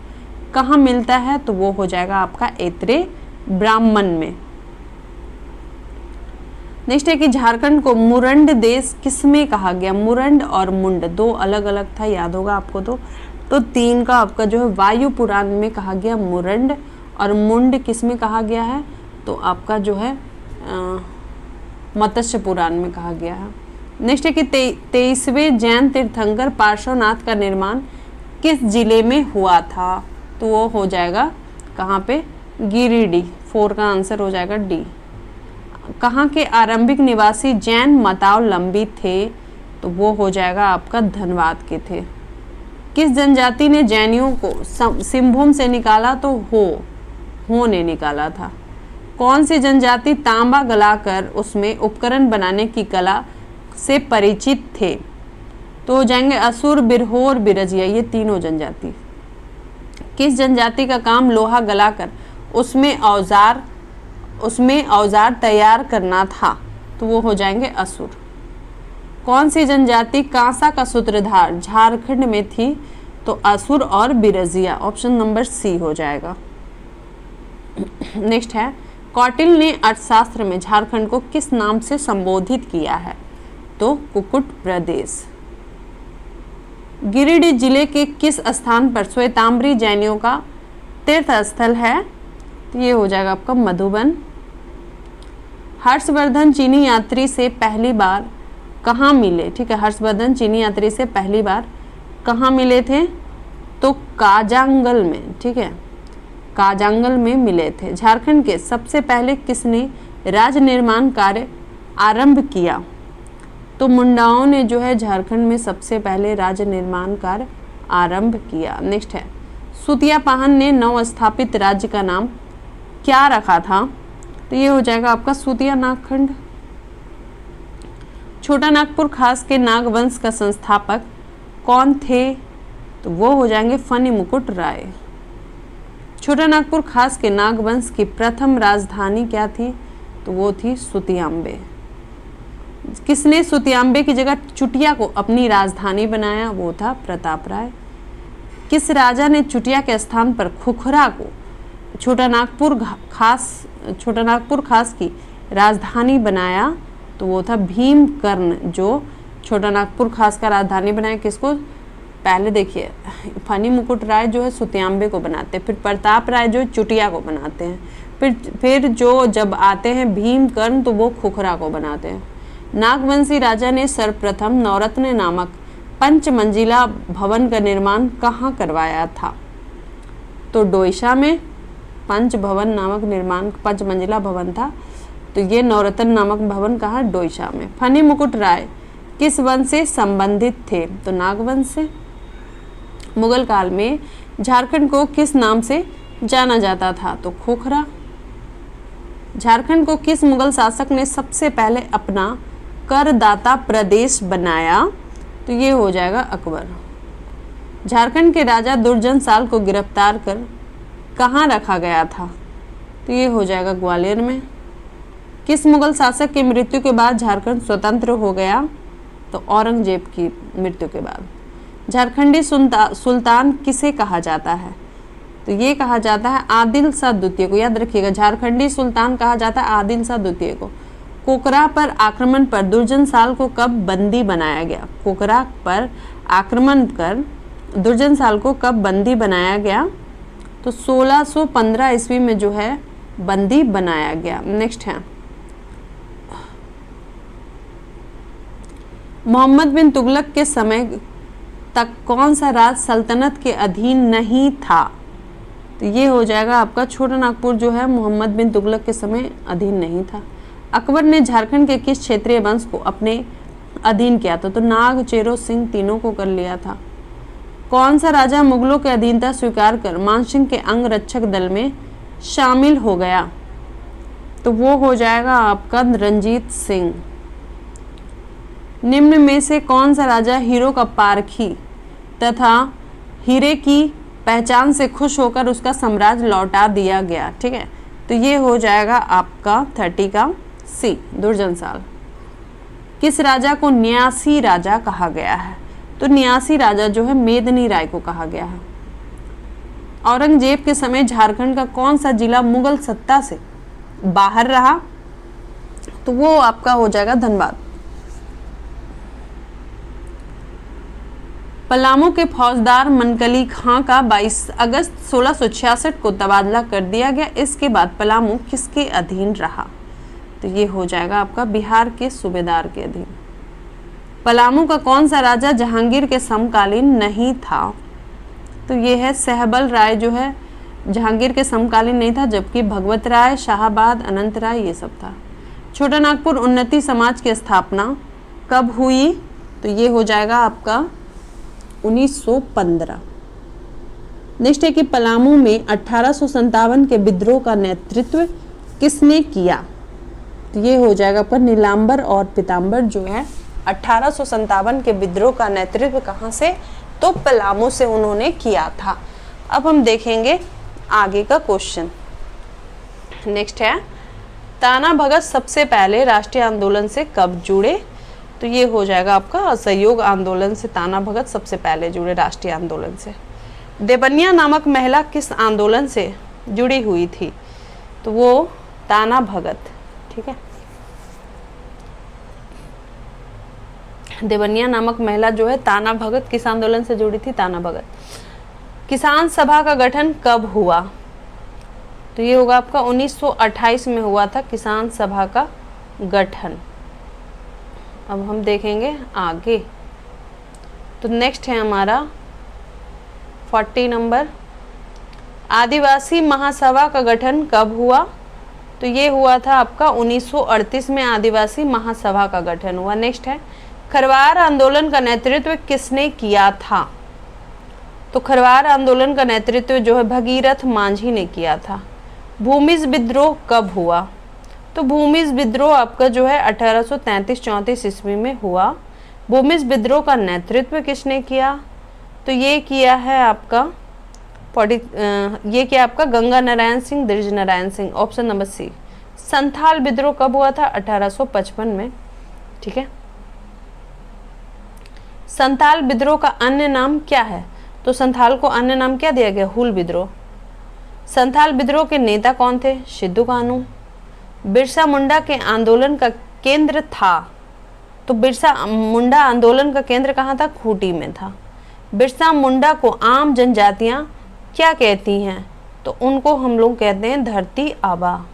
कहाँ मिलता है? तो वो हो जाएगा आपका ऐत्रेय ब्राह्मण में। नेक्स्ट है कि झारखंड को मुरंड देश किसमें कहा गया? मुरंड और मुंड 2 अलग अलग था, याद होगा आपको। तो 3 का आपका जो है वायु पुराण में कहा गया मुरंड और मुंड किसमें कहा गया है? तो आपका जो है मत्स्य पुराण में कहा गया है। नेक्स्ट है कि 23वें जैन तीर्थंकर पार्श्वनाथ का निर्माण किस जिले में हुआ था? तो वो हो जाएगा कहाँ पे? गिरिडीह। 4 का आंसर हो जाएगा डी। कहाँ के आरंभिक निवासी जैन मतावलंबी थे? तो वो हो जाएगा आपका धनबाद के थे। किस जनजाति ने जैनियों को सिंहभूम से निकाला? तो हो ने निकाला था। कौन सी जनजाति तांबा गलाकर उसमें उपकरण बनाने की कला से परिचित थे? तो हो जाएंगे असुर, बिरहोर, बिरजिया, ये तीनों जनजाति। किस जनजाति का काम लोहा गलाकर उसमें औजार तैयार करना था? तो वो हो जाएंगे असुर। कौन सी जनजाति कांसा का सूत्रधार झारखंड में थी? तो असुर और बिरजिया। ऑप्शन नंबर सी हो जाएगा। नेक्स्ट है कौटिल्य ने अर्थशास्त्र में झारखंड को किस नाम से संबोधित किया है? तो कुकुट प्रदेश। गिरिडीह जिले के किस स्थान पर श्वेतांबरी जैनियों का तीर्थ स्थल है? तो ये हो जाएगा आपका मधुबन। हर्षवर्धन चीनी यात्री से पहली बार कहाँ मिले? ठीक है, हर्षवर्धन चीनी यात्री से पहली बार कहाँ मिले थे? तो काजांगल में। ठीक है, काजांगल में मिले थे। झारखंड के सबसे पहले किसने राज्य निर्माण कार्य आरंभ किया? तो मुंडाओं ने जो है झारखंड में सबसे पहले राज्य निर्माण कार्य आरंभ किया। नेक्स्ट है सुतिया पाहन ने नव स्थापित राज्य का नाम क्या रखा था? तो ये हो जाएगा आपका सुतिया नागखंड। छोटा नागपुर खास के नागवंश का संस्थापक कौन थे? तो वो हो जाएंगे फनी मुकुट राय। छोटा नागपुर खास के नागवंश की प्रथम राजधानी क्या थी? तो वो थी सुतियांबे। किसने सुतियांबे की जगह चुटिया को अपनी राजधानी बनाया? वो था प्रताप राय। किस राजा ने चुटिया के स्थान पर खुखरा को छोटा नागपुर खास की राजधानी बनाया? तो वो था भीमकर्ण, जो छोटा नागपुर खास का राजधानी बनाया। किसको? पहले देखिए फनी मुकुट राय जो है सुतियांबे को बनाते हैं, फिर प्रताप राय जो चुटिया को बनाते हैं, फिर जो जब आते हैं भीमकर्ण तो वो खुखरा को बनाते हैं। नागवंशी राजा ने सर्वप्रथम नवरत्न नामक पंचमंजिला भवन का निर्माण कहाँ करवाया था? तो डोईसा में पंचभवन नामक निर्माण पंचमंजिला भवन था, तो ये नवरत्न नामक भवन कहाँ? डोईसा में। फनी मुकुट राय किस वंश से संबंधित थे? तो नागवंश से। मुगल काल में झारखंड को किस नाम से जाना जाता था? तो खोखरा। झारखंड को किस मुगल शासक ने सबसे पहले अपना करदाता प्रदेश बनाया? तो ये हो जाएगा अकबर। झारखंड के राजा दुर्जनशाल को गिरफ्तार कर कहाँ रखा गया था? तो ये हो जाएगा ग्वालियर में। किस मुगल शासक की मृत्यु के बाद झारखंड स्वतंत्र हो गया? तो औरंगजेब की मृत्यु के बाद। झारखंडी सुल्तान किसे कहा जाता है? तो ये कहा जाता है आदिल शाह द्वितीय को। याद रखिएगा, झारखंडी सुल्तान कहा जाता है आदिल शाह द्वितीय को। कोकरा पर आक्रमण पर दुर्जनशाल को कब बंदी बनाया गया? कोकरा पर आक्रमण कर दुर्जनशाल को कब बंदी बनाया गया? तो 1615 ईस्वी में जो है बंदी बनाया गया। नेक्स्ट है मोहम्मद बिन तुगलक के समय तक कौन सा राज्य सल्तनत के अधीन नहीं था? तो ये हो जाएगा आपका छोटा नागपुर जो है मोहम्मद बिन तुगलक के समय अधीन नहीं था। अकबर ने झारखंड के किस क्षेत्रीय वंश को अपने अधीन किया था? तो नाग, चेरो, सिंह तीनों को कर लिया था। कौन सा राजा मुगलों के अधीनता स्वीकार कर मानसिंह के अंगरक्षक दल में शामिल हो गया? तो वो हो जाएगा आपका रंजीत सिंह। निम्न में से कौन सा राजा हीरो का पारखी तथा हीरे की पहचान से खुश होकर उसका साम्राज्य लौटा दिया गया? ठीक है, तो ये हो जाएगा आपका 30 का सी, दुर्जनशाल। किस राजा को न्यासी राजा कहा गया है? तो न्यासी राजा जो है मेदिनी राय को कहा गया है। औरंगजेब के समय झारखंड का कौन सा जिला मुगल सत्ता से बाहर रहा? तो वो आपका हो जाएगा धनबाद। पलामू के फौजदार मनकली खां का 22 अगस्त 1666 को तबादला कर दिया गया। इसके बाद पलामू किसके अधीन रहा? तो ये हो जाएगा आपका बिहार के सूबेदार के अधीन। पलामू का कौन सा राजा जहांगीर के समकालीन नहीं था? तो ये है सहबल राय जो है जहांगीर के समकालीन नहीं था, जबकि भगवत राय, शाहाबाद, अनंत राय ये सब था। छोटा नागपुर उन्नति समाज की स्थापना कब हुई? तो ये हो जाएगा आपका 1915। नेक्स्ट है कि पलामू में 1857 के विद्रोह का नेतृत्व किसने किया? तो ये हो जाएगा पर नीलांबर और पीतांबर जो है 1857 के विद्रोह का नेतृत्व कहाँ से? तो पलामू से उन्होंने किया था। अब हम देखेंगे आगे का क्वेश्चन। नेक्स्ट है ताना भगत सबसे पहले राष्ट्रीय आंदोलन से कब जुड़े? तो ये हो जाएगा आपका असहयोग आंदोलन से ताना भगत सबसे पहले जुड़े राष्ट्रीय आंदोलन से। देवनिया नामक महिला किस आंदोलन से जुड़ी हुई थी? तो वो ताना भगत। ठीक है, देवनिया नामक महिला जो है ताना भगत किस आंदोलन से जुड़ी थी? ताना भगत। किसान सभा का गठन कब हुआ? तो ये होगा आपका 1928 में हुआ था किसान सभा का गठन। अब हम देखेंगे आगे। तो नेक्स्ट है हमारा 40 नंबर, आदिवासी महासभा का गठन कब हुआ? तो ये हुआ था आपका 1938 में आदिवासी महासभा का गठन हुआ। नेक्स्ट है खरवार आंदोलन का नेतृत्व किसने किया था? तो खरवार आंदोलन का नेतृत्व जो है भगीरथ मांझी ने किया था। भूमिज विद्रोह कब हुआ? तो भूमिज विद्रोह आपका जो है 1833-34 ईस्वी में हुआ। भूमिज विद्रोह का नेतृत्व किसने किया? तो ये किया है आपका Ganga Narayan Singh, Dwij Narayan Singh, option number C. Santhal विद्रोह कब हुआ था? 1855 में। ठीक है, संथाल विद्रोह का अन्य नाम क्या है? तो संथाल को अन्य नाम क्या दिया गया? हुल विद्रोह। संथाल विद्रोह के नेता कौन थे? सिद्धू कान्हू। बिरसा मुंडा के आंदोलन का केंद्र था? तो बिरसा मुंडा आंदोलन का केंद्र कहाँ था? खूंटी में था। बिरसा मुंडा को आम जनजातियां क्या कहती हैं? तो उनको हम लोग कहते हैं धरती आबा।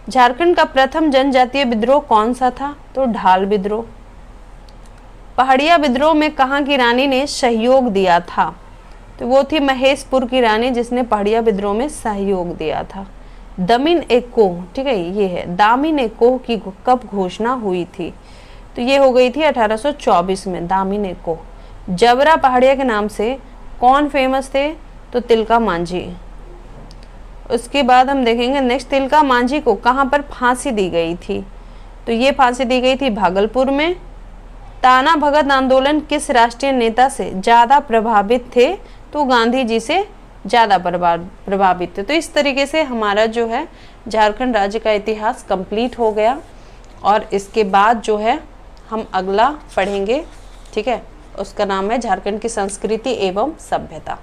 झारखंड का प्रथम जनजातीय विद्रोह कौन सा था? तो ढाल विद्रोह। पहाड़िया विद्रोह में कहाँ की रानी ने सहयोग दिया था? तो वो थी महेशपुर की रानी, जिसने पहाड़िया विद्रोह में सहयोग दिया था। दमिन एकोह, ठीक है, ये है दामिन एकोह की कब घोषणा हुई थी? तो ये हो गई थी 1824 में, दामिन एकोह। जबरा पहाड़िया के नाम से कौन फेमस थे? तो तिलका मांझी। उसके बाद हम देखेंगे नेक्स्ट, तिलका मांझी को कहाँ पर फांसी दी गई थी? तो ये फांसी दी गई थी भागलपुर में। ताना भगत आंदोलन किस राष्ट्रीय नेता से ज़्यादा प्रभावित थे? तो गांधी जी से ज़्यादा प्रभावित थे। तो इस तरीके से हमारा जो है झारखंड राज्य का इतिहास कंप्लीट हो गया। और इसके बाद जो है हम अगला पढ़ेंगे, ठीक है, उसका नाम है झारखंड की संस्कृति एवं सभ्यता।